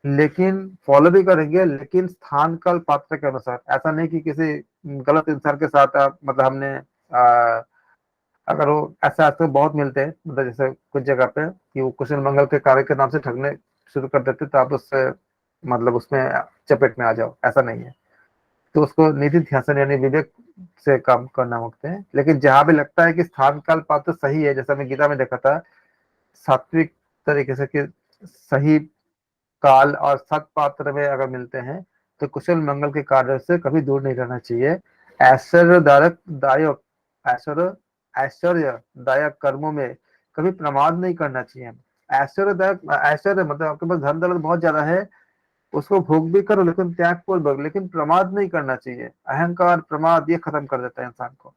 लेकिन फॉलो भी करेंगे, लेकिन स्थान काल पात्र के अनुसार। ऐसा नहीं कि किसी गलत इंसान के साथ आप मतलब हमने अगर वो ऐसा तो बहुत मिलते हैं, मतलब जैसे कुछ जगह पे कि वो कुशल मंगल के कार्य के नाम से ठगने शुरू कर देते, तो आप उससे मतलब उसमें चपेट में आ जाओ, ऐसा नहीं है। तो उसको निधि ध्यान यानी विवेक से काम करना मांगते हैं। लेकिन जहां भी लगता है कि स्थान काल पात्र सही है, जैसा मैं गीता में देखा था, सात्विक तरीके से कि सही काल और सत पात्र में अगर मिलते हैं, तो कुशल मंगल के कार्य से कभी दूर नहीं रहना चाहिए। ऐश्वर्यदायक दायक ऐश्वर्य ऐश्वर्यदायक कर्मों में कभी प्रमाद नहीं करना चाहिए। ऐश्वर्यदायक ऐश्वर्य मतलब आपके पास धन दौलत बहुत ज्यादा है, उसको भोग भी करो, लेकिन त्याग पूर्वक, लेकिन प्रमाद नहीं करना चाहिए। अहंकार प्रमाद ये खत्म कर देता है इंसान को।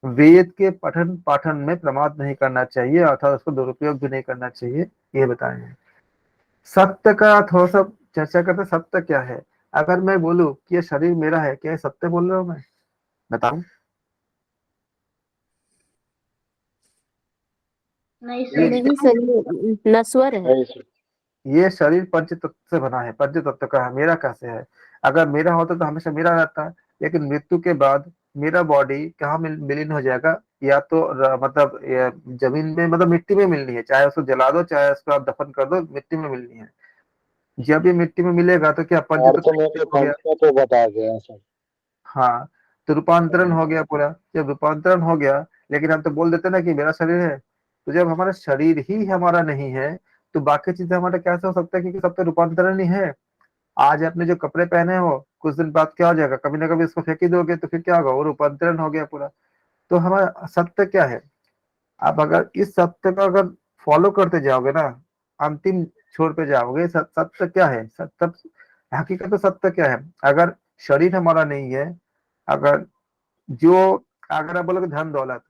वेद के पठन पाठन में प्रमाद नहीं करना चाहिए, अर्थात उसको दुरुपयोग भी नहीं करना चाहिए, ये बताए हैं। सत्य का थोड़ा सा चर्चा करते हैं, सत्य क्या है। अगर मैं बोलूं कि ये शरीर मेरा है, क्या ये सत्य बोल रहा हूँ मैं? बताऊं? नहीं ये सर। नहीं सर, ये नश्वर है। नहीं सर। ये शरीर पंच तत्व से बना है, पंच तत्व का है, मेरा कैसे है? अगर मेरा होता तो हमेशा मेरा रहता है। लेकिन मृत्यु के बाद मेरा बॉडी कहाँ विलीन हो जाएगा? या तो मतलब जमीन में, मतलब मिट्टी में मिलनी है, चाहे उसको जला दो चाहे उसको आप दफन कर दो, मिट्टी में मिलनी है। जब ये मिट्टी में मिलेगा तो क्या पंच अर्थ तत्व में तो हो गया? पंचतत्व बता गया सर। हाँ, तो रूपांतरण हो गया पूरा। जब रूपांतरण हो गया, लेकिन हम तो बोल देते ना कि मेरा शरीर है। तो जब हमारा शरीर ही हमारा नहीं है, तो बाकी चीजें हमारा कैसे हो सकता है? क्योंकि सब तो रूपांतरण ही है। आज आपने जो कपड़े पहने हो, कुछ दिन बाद क्या हो जाएगा? कभी ना कभी इसको फेंक ही दोगे, तो फिर क्या होगा? वो रूपांतरण हो गया पूरा। तो हमारा सत्य क्या है? आप अगर इस सत्य को अगर फॉलो करते जाओगे ना, अंतिम छोर पे जाओगे। सत्य क्या है? सत्य, हकीकत में सत्य क्या है? अगर शरीर हमारा नहीं है, अगर जो, अगर आप बोलोगे धन दौलत,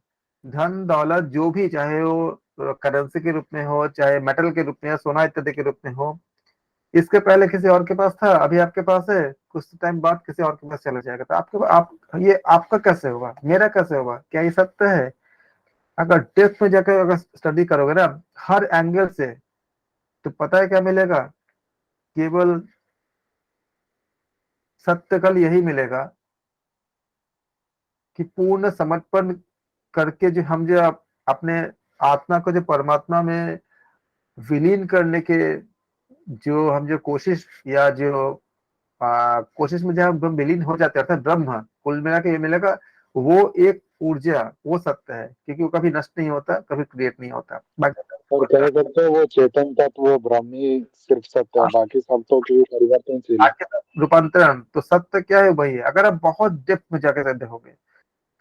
धन दौलत जो भी, चाहे वो करेंसी के रूप में हो, चाहे मेटल के रूप में, सोना इत्यादि के रूप में हो, इसके पहले किसी और के पास था, अभी आपके पास है, कुछ टाइम बाद किसी और के पास चला जाएगा। तो आपके आप, ये आपका कैसे होगा? मेरा कैसे होगा? क्या ये सत्य है? अगर डेप्थ में जाकर अगर स्टडी करोगे ना, हर एंगल से, तो पता है क्या मिलेगा? केवल सत्य कल यही मिलेगा कि पूर्ण समर्पण करके जो हम जो अपने आत्मा को जो परमात्मा में विलीन करने के, जो हम जो कोशिश, या जो कोशिश में जब हम विलीन हो जाते हैं, अर्थात ब्रह्म, कुल मिला के ये मिलेगा। वो एक ऊर्जा, वो सत्य है, क्योंकि वो कभी नष्ट नहीं होता, कभी क्रिएट नहीं होता, बाकी सब और होता कह सकते हो वो चेतन तत्व वो ब्रह्म ही सिर्फ सत्य है, है। बाकी सब तो क्यों परिवर्तनशील है। बाकी सब रूपांतरण। तो सत्य क्या है? वही है। अगर आप बहुत डेप्थ में जाकर देखोगे,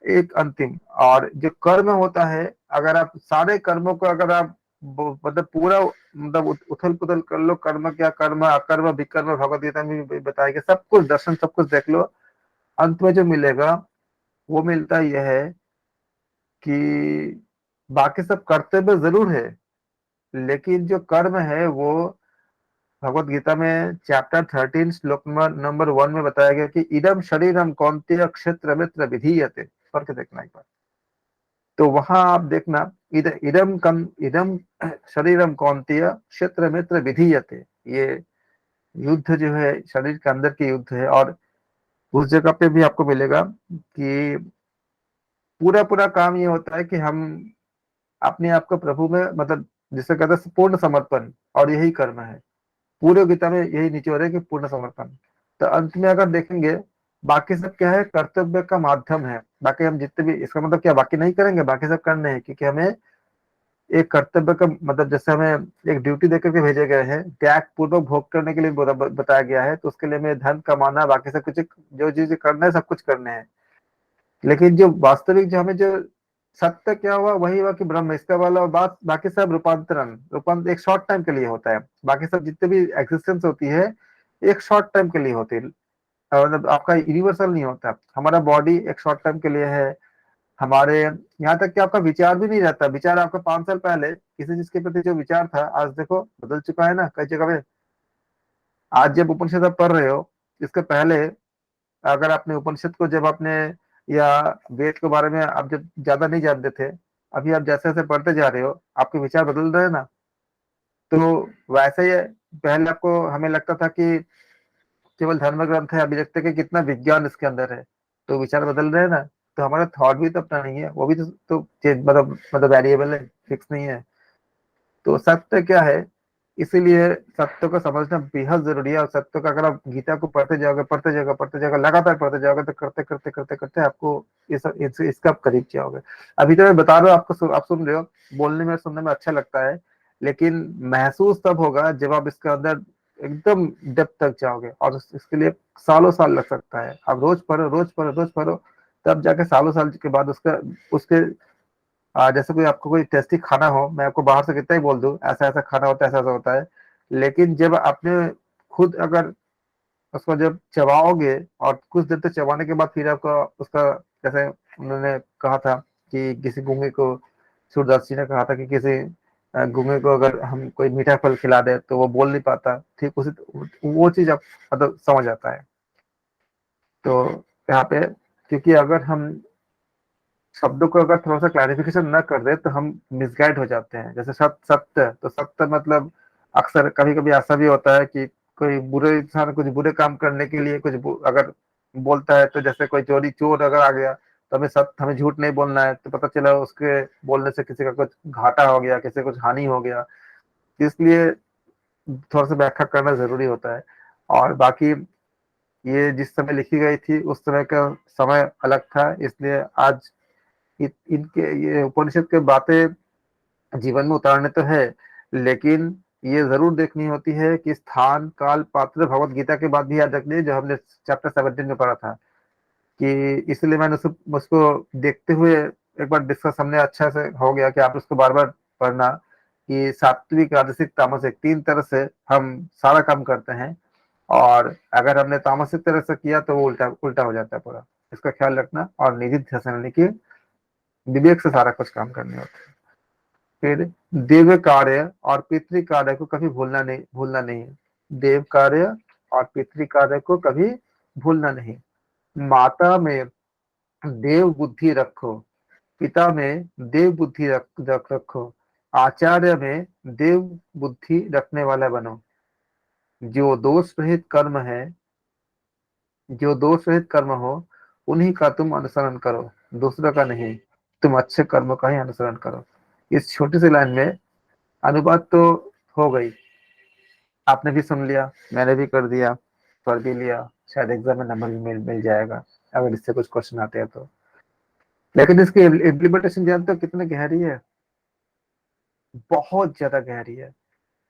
एक अंतिम, और जो कर्म होता है, अगर आप सारे कर्मों को अगर आप मतलब पूरा, मतलब उथल पुथल कर लो, कर्म क्या, कर्म अकर्म विकर्म, भगवत गीता में भी बताएगा, सब कुछ दर्शन, सब कुछ देख लो, अंत में जो मिलेगा वो मिलता यह है कि बाकी सब कर्तव्य जरूर है, लेकिन जो कर्म है वो भगवत गीता में चैप्टर 13 श्लोक नंबर 1 में बताया गया कि इदम शरीरम कौन्तेय क्षेत्र मित्र विधीयते। पढ़ के देखना एक बार। तो वहां आप देखना, इदम शरीरम कौन्तेय क्षेत्र मित्र विधीयते। ये युद्ध जो है शरीर के अंदर के युद्ध है। और उस जगह पे भी आपको मिलेगा कि पूरा पूरा काम ये होता है कि हम अपने आप को प्रभु में, मतलब जिसे कहते हैं पूर्ण समर्पण, और यही कर्म है। पूरे गीता में यही निचोड़ है कि पूर्ण समर्पण। तो अंत में अगर देखेंगे, बाकी सब क्या है? कर्तव्य का माध्यम है। बाकी हम जितने भी, इसका मतलब क्या बाकी नहीं करेंगे? बाकी सब करने हैं, क्योंकि हमें एक कर्तव्य का मतलब, जैसे हमें एक ड्यूटी देकर के भेजे गए हैं, त्याग पूर्वक भोग करने के लिए बताया गया है, तो उसके लिए हमें धन कमाना, बाकी सब कुछ जो चीज करना है, सब कुछ करने हैं। लेकिन जो वास्तविक, जो हमें जो सत्य क्या हुआ, वही हुआ कि ब्रह्म, इसका वाला बात, बाकी सब रूपांतरण, रूपांतर एक शॉर्ट टाइम के लिए होता है। बाकी सब जितने भी एग्जिस्टेंस होती है, एक शॉर्ट टाइम के लिए होती है। मतलब आपका यूनिवर्सल नहीं होता। हमारा बॉडी एक शॉर्ट टाइम के लिए है। हमारे यहाँ तक कि आपका विचार भी नहीं रहता। विचार आपका 5 साल पहले किसी चीज के प्रति जो विचार था, आज देखो बदल चुका है ना कई जगह पे। आज जब उपनिषद आप पढ़ रहे हो, इसके पहले अगर आपने उपनिषद को जब आपने, या वेद के बारे में आप जब ज्यादा नहीं जानते थे, अभी आप जैसे जैसे पढ़ते जा रहे हो, आपके विचार बदल रहे हैं ना। तो वैसे ही पहले आपको, हमें लगता था कि केवल धर्म ग्रंथ है, अभी देखते हैं कि कितना विज्ञान इसके अंदर है। तो विचार बदल रहे हैं ना। तो हमारा थॉट भी तो अपना नहीं है, वो भी तो चेंज, मतलब वेरिएबल है, फिक्स नहीं है। तो सत्य क्या है? इसीलिए सत्य को समझना बेहद जरूरी है। और सत्य का अगर आप गीता को पढ़ते जाओगे, लगातार पढ़ते जाओगे, तो करते करते करते करते आपको इसका आप करीब जाओगे। अभी तो मैं बता रहा हूँ आपको, आप सुन रहे हो, बोलने में सुनने में अच्छा लगता है, लेकिन महसूस तब होगा जब आप इसके अंदर एकदम डेप्थ तक जाओगे। और इसके लिए सालों साल लग सकता है। आप रोज पढ़ो, रोज पढ़ो, रोज पढ़ो, तब जाके सालों साल के बाद उसका, उसके जैसे कोई आपको कोई टेस्टी खाना हो, मैं आपको बाहर से कितना ही बोल दूं ऐसा ऐसा खाना होता है, ऐसा ऐसा होता है, लेकिन जब आपने खुद अगर उसको जब चबाओगे, और कुछ देर तक चबाने के बाद फिर आपको उसका, जैसे उन्होंने कहा था कि किसी गूंगे को, सूरदास जी ने कहा था कि किसी गूंगे को अगर हम कोई मीठा फल खिला दे तो वो बोल नहीं पाता, ठीक उसी वो चीज आप मतलब समझ आता है। तो यहाँ पे, क्योंकि अगर हम शब्दों को अगर थोड़ा सा क्लैरिफिकेशन न कर दे तो हम मिसगाइड हो जाते हैं। जैसे सत्य, सत्य तो सत्य मतलब अक्सर कभी कभी ऐसा भी होता है कि कोई बुरे इंसान कुछ बुरे काम करने के लिए अगर बोलता है, तो जैसे कोई चोरी चोर अगर आ गया तो हमें सत्य, हमें झूठ नहीं बोलना है, तो पता चला उसके बोलने से किसी का कुछ घाटा हो गया, किसी को कुछ हानि हो गया। इसलिए थोड़ा सा व्याख्या करना जरूरी होता है। और बाकी ये जिस समय लिखी गई थी उस समय का समय अलग था, इसलिए आज इनके ये उपनिषद के बातें जीवन में उतारने तो है, लेकिन ये जरूर देखनी होती है कि स्थान काल पात्र भगवत गीता के बाद भी याद रखनी, जो हमने चैप्टर 17 में पढ़ा था। कि इसलिए मैंने उसको देखते हुए एक बार डिस्कस हमने अच्छा से हो गया कि आप उसको बार बार पढ़ना, कि सात्विक राजसिक तामसिक तीन तरह से हम सारा काम करते हैं, और अगर हमने तामसिक तरह से किया तो वो उल्टा उल्टा हो जाता है पूरा। इसका ख्याल रखना, और निधि ध्यान यानी कि विवेक से सारा कुछ काम करने होते हैं। फिर देव कार्य और पितृ कार्य को कभी भूलना नहीं है। देव कार्य और पितृ कार्य को कभी भूलना नहीं। माता में देव बुद्धि रखो, पिता में देव बुद्धि रखो, आचार्य में देव बुद्धि रखने वाला बनो। जो दोष रहित कर्म है, जो दोष रहित कर्म हो उन्हीं का तुम अनुसरण करो, दूसरों का नहीं। तुम अच्छे कर्म का ही अनुसरण करो। इस छोटी सी लाइन में अनुवाद तो हो गई, आपने भी सुन लिया, मैंने भी कर दिया, पढ़ भी लिया, शायद एग्जाम में नंबर भी मिल जाएगा अगर इससे कुछ क्वेश्चन आते हैं तो। लेकिन इसकी इम्प्लीमेंटेशन जानते हो कितनी गहरी है? बहुत ज्यादा गहरी है।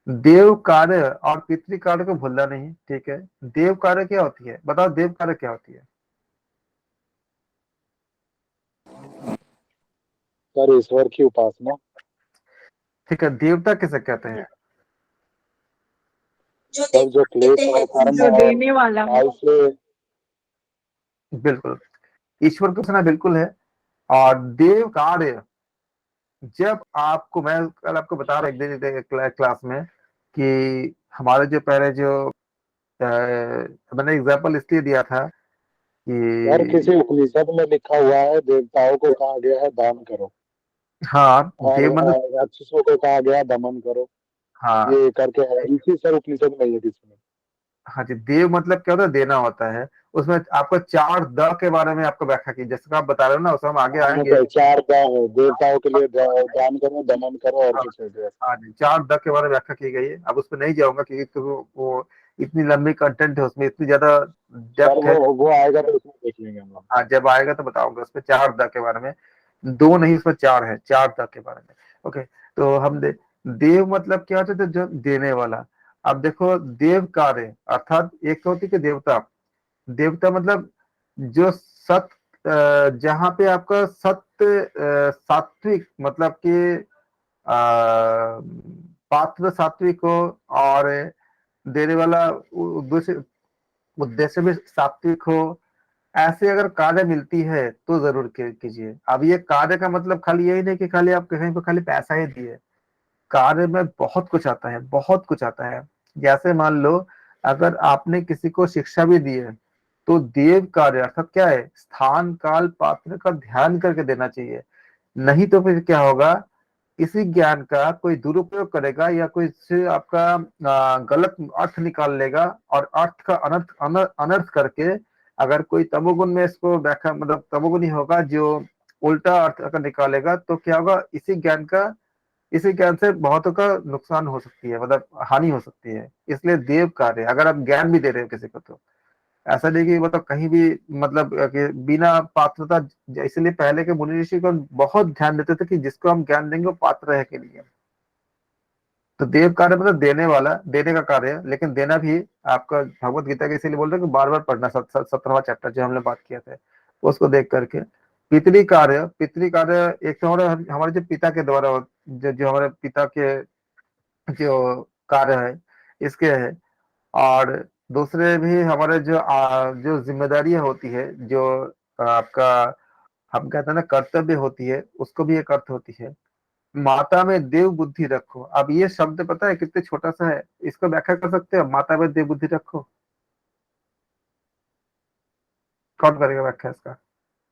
देव कार्य और पितृ कार्य को भूलना नहीं, ठीक है। देव कार्य क्या होती है, बताओ देव कार्य क्या होती है? सर ईश्वर की उपासना। ठीक है, देवता किसे कहते हैं? सर जो क्लेश और कर्म जो और देने वाला हो। काल से। बिल्कुल, ईश्वर को सुना बिल्कुल है। और देव कार्य, जब आपको, मैं कल आपको बता रहा एक दिन क्लास में कि हमारे जो पहले जो मैंने एग्जाम्पल इसलिए दिया था सर कि किसी उपनिषद में लिखा हुआ है देवताओं को कहा गया है दान करो, हाँ और देव मतलब, राक्षसों को कहा गया है दमन करो। हाँ ये करके है इसी सर उपनिषद में ये किसमें। हाँ जी, देव मतलब क्या होता है, देना होता है। उसमें आपको चार द के बारे में आपको व्याख्या की, जैसे आप बता रहे हो ना, उसमें हम आगे हाँ आएंगे। सर चार का है, देवताओं के लिए दान करो दमन करो और हाँ कुछ है जो। हाँ जी, चार द के बारे में व्याख्या की गई है। अब उस पर नहीं जाऊंगा क्योंकि तो वो इतनी लंबी कंटेंट है, उसमें इतनी ज्यादा सर डेप्थ है। वो आएगा तो उसमें देख लेंगे हम लोग। हाँ जब आएगा तो बताऊंगा उसमें चार द के बारे में, दो नहीं उसमें चार है, चार द के बारे में। ओके, तो हम देव मतलब क्या होता है, तो जो देने वाला। अब देखो देव कार्य अर्थात एक तो होती है कि देवता, देवता मतलब जो जहाँ पे आपका सत्य सात्विक मतलब कि पात्र सात्विक हो, और देने वाला उद्देश्य उद्देश्य भी सात्विक हो, ऐसे अगर कार्य मिलती है तो जरूर कीजिए। अब ये कार्य का मतलब खाली यही नहीं कि खाली आप कहीं पे खाली पैसा ही दिए। कार्य में बहुत कुछ आता है, बहुत कुछ आता है। जैसे मान लो अगर आपने किसी को शिक्षा भी दी है, तो देव कार्य अर्थात क्या है, स्थान काल पात्र का ध्यान करके देना चाहिए। नहीं तो फिर क्या होगा, इसी ज्ञान का कोई दुरुपयोग करेगा या कोई इससे आपका गलत अर्थ निकाल लेगा, और अर्थ का अनर्थ अनर्थ करके, अगर कोई तमोगुण में इसको व्याख्या मतलब तमोगुणी होगा जो उल्टा अर्थ अगर निकालेगा, तो क्या होगा, इसी ज्ञान से बहुतों का नुकसान हो सकती है, मतलब हानि हो सकती है। इसलिए देव कार्य, अगर आप ज्ञान भी दे रहे हो किसी को, तो ऐसा नहीं कि मतलब कहीं भी मतलब कि बिना पात्रता। इसलिए पहले के मुनि ऋषि को बहुत ध्यान देते थे कि जिसको हम ज्ञान देंगे वो पात्र है के लिए। तो देव कार्य मतलब देने वाला, देने का कार्य है, लेकिन देना भी आपका भगवत गीता के इसीलिए बोल रहे हैं कि बार बार पढ़ना। 17वां चैप्टर जो हमने बात किया था उसको देख करके। पितृ कार्य एक तो हमारे जो पिता के द्वारा जो हमारे पिता के जो कार्य है इसके है। और दूसरे भी हमारे जो जिम्मेदारियां होती है, जो आपका हम कहते हैं ना कर्तव्य होती है, उसको भी एक अर्थ होती है। माता में देव बुद्धि रखो। अब ये शब्द पता है कितने छोटा सा है, इसको व्याख्या कर सकते हो, माता में देव बुद्धि रखो। कौन करेगा व्याख्या इसका,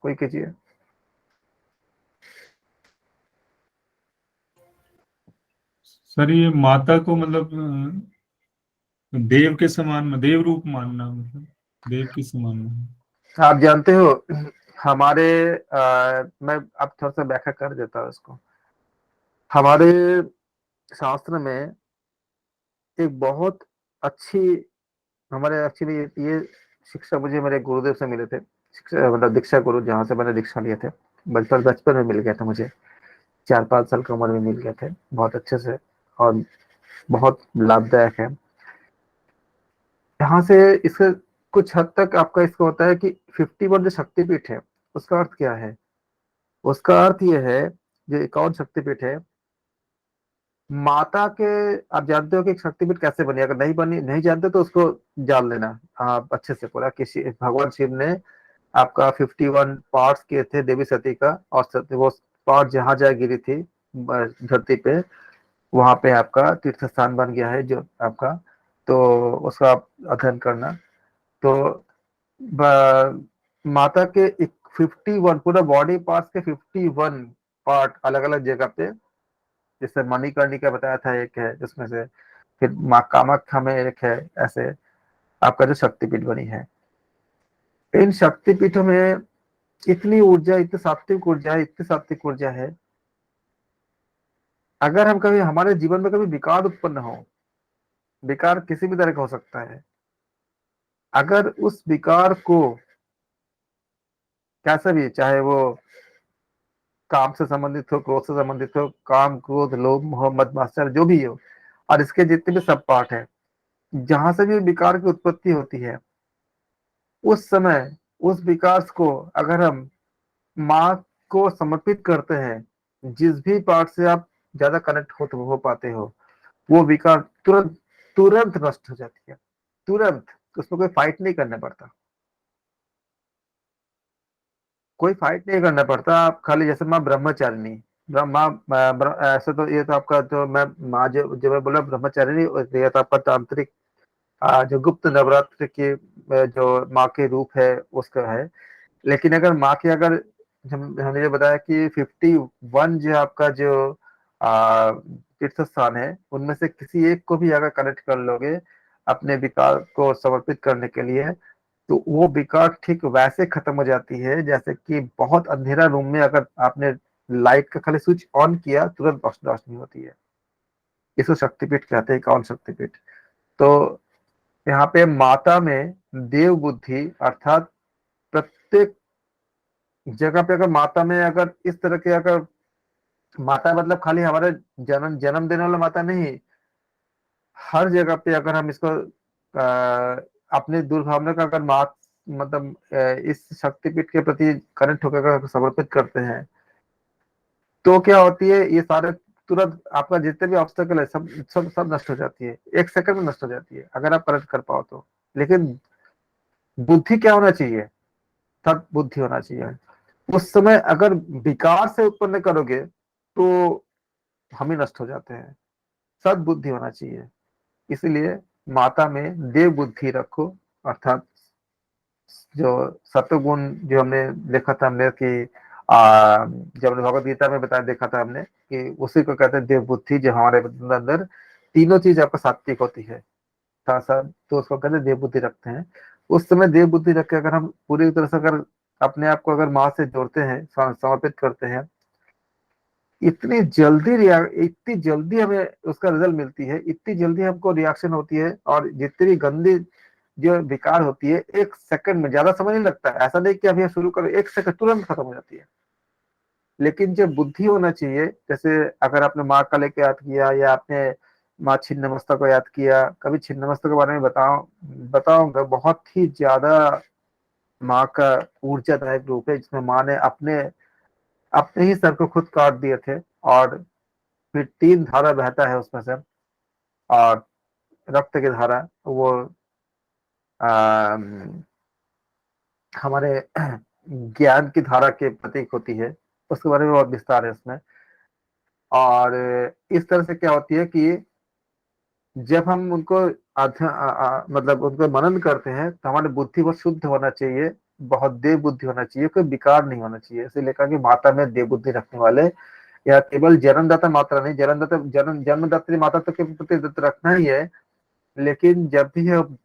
कोई कीजिए। सर ये माता को मतलब देव के समान, देव रूप मानना, मतलब देव के समान मानना। आप जानते हो हमारे मैं अब थोड़ा सा व्याख्या कर देता हूँ इसको। हमारे शास्त्र में एक बहुत अच्छी, हमारे एक्चुअली ये शिक्षा मुझे मेरे गुरुदेव से मिले थे, शिक्षा मतलब दीक्षा गुरु जहाँ से मैंने दीक्षा लिए थे। बचपन बचपन में मिल गया था मुझे, 4-5 साल की उम्र में मिल गए थे, बहुत अच्छे से, और बहुत लाभदायक है। यहाँ से इसका कुछ हद तक आपका इसका होता है कि 51 जो शक्तिपीठ है उसका अर्थ क्या है। उसका अर्थ यह है, जो 51 शक्तिपीठ है, माता के, आप जानते हो कि एक शक्तिपीठ कैसे बनी, अगर नहीं बनी नहीं जानते तो उसको जान लेना आप अच्छे से पूरा। किसी भगवान शिव ने आपका 51 पार्ट्स किए थे देवी सती का, और वो पार्ट जहां जहाँ गिरी थी धरती पे, वहां पे आपका तीर्थ स्थान बन गया है जो आपका, तो उसका आप अध्ययन करना। तो माता के 51 पूरा बॉडी पार्ट्स के 51 पार्ट अलग अलग जगह पे, जैसे मणिकर्णिका बताया था एक है जिसमें से, फिर माँ कामाख्या में एक है, ऐसे आपका जो शक्तिपीठ बनी है। इन शक्तिपीठों में इतनी ऊर्जा, इतनी सात्विक ऊर्जा है, इतनी सात्विक ऊर्जा है, अगर हम कभी हमारे जीवन में कभी विकार उत्पन्न हो, विकार किसी भी तरह का हो सकता है, अगर उस विकार को कैसा भी, चाहे वो काम से संबंधित हो, क्रोध से संबंधित हो, काम क्रोध लोभ मोह मद मात्सर्य जो भी हो, और इसके जितने भी सब पार्ट है, जहां से भी विकार की उत्पत्ति होती है, उस समय उस विकास को अगर हम माँ को समर्पित करते हैं, जिस भी पार्ट से आप ज्यादा कनेक्ट हो पाते हो, वो विकार तुरंत तुरंत नष्ट हो जाती है, तुरंत। उसमें कोई फाइट नहीं करना पड़ता, कोई फाइट नहीं करना पड़ता। आप खाली जैसे माँ ब्रह्मचारिणी, ऐसे तो ये तो आपका, जो मैं माँ जो मैं बोला ब्रह्मचारिणी, ये तो आपका तांत्रिक जो गुप्त नवरात्र के जो माँ के रूप है उसका है। लेकिन अगर माँ की, अगर हमने जो बताया कि 51 जो आपका जो तीर्थ स्थान है, उनमें से किसी एक को भी अगर कनेक्ट कर लोगे अपने विकार को समर्पित करने के लिए, तो वो विकार ठीक वैसे खत्म हो जाती है जैसे कि बहुत अंधेरा रूम में अगर आपने लाइट का खाली स्विच ऑन किया, तुरंत रोशनी रोशनी होती है। इसको शक्तिपीठ कहते हैं, कौन शक्तिपीठ। तो यहाँ पे माता में देव बुद्धि, अर्थात प्रत्येक जगह पे अगर माता में अगर इस तरह के, अगर माता मतलब खाली हमारे जन्म जन्म देने वाला माता नहीं, हर जगह पे अगर हम इसको अपने दुर्भावना का अगर मात मतलब इस शक्तिपीठ के प्रति कनेक्ट होकर अगर समर्पित करते हैं, तो क्या होती है, ये सारे तुरंत आपका जितने भी ऑब्स्टेकल है सब सब सब नष्ट हो जाती है, 1 सेकंड में नष्ट हो जाती है अगर आप कनेक्ट कर पाओ तो। लेकिन बुद्धि क्या होना चाहिए, सत बुद्धि होना चाहिए। उस समय अगर विकार से उत्पन्न करोगे तो हम ही नष्ट हो जाते हैं, सद्बुद्धि होना चाहिए। इसलिए माता में देव बुद्धि रखो, अर्थात जो सत्वगुण, जो हमने देखा था हमने कि जब हमने भगवत गीता में बताया देखा था हमने कि उसी को कहते हैं देव बुद्धि, जो हमारे अंदर तीनों चीज आपका सात्विक होती है, साथ साथ, तो उसको कहते हैं देव बुद्धि रखते हैं। उस समय देव बुद्धि रख के अगर हम पूरी तरह से अगर अपने आप को अगर माँ से जोड़ते हैं, समर्पित करते हैं, इतनी जल्दी हमें उसका रिजल्ट मिलती है, इतनी जल्दी हमको रिएक्शन होती है, और जितनी भी गंदी जो विकार होती है 1 सेकंड में, ज्यादा समय नहीं लगता है। ऐसा नहीं कि अभी शुरू करो 1 सेकंड तुरंत खत्म हो जाती है। लेकिन जब बुद्धि होना चाहिए, जैसे अगर आपने माँ का लेके याद किया, या आपने माँ छिन्नमस्ता को याद किया, कभी छिन्नमस्ता के बारे में बताऊंगा, बहुत ही ज्यादा माँ का ऊर्जादायक रूप है, जिसमें माँ ने अपने अपने ही सर को खुद काट दिए थे, और फिर 3 धारा बहता है उसमें से, और रक्त की धारा वो आ, हमारे ज्ञान की धारा के प्रतीक होती है। उसके बारे में बहुत विस्तार है उसमें। और इस तरह से क्या होती है कि जब हम उनको मतलब उनको मनन करते हैं तो हमारी बुद्धि बहुत शुद्ध होना चाहिए, बहुत देव बुद्धि होना चाहिए, कोई विकार नहीं होना चाहिए। इसलिए कहा कि माता में देव बुद्धि रखने वाले, या केवल जन्मदाता मात्रा नहीं, जन्मदाता जन्मदात्री माता तो के प्रति दत्त रखना ही है, लेकिन जब भी हम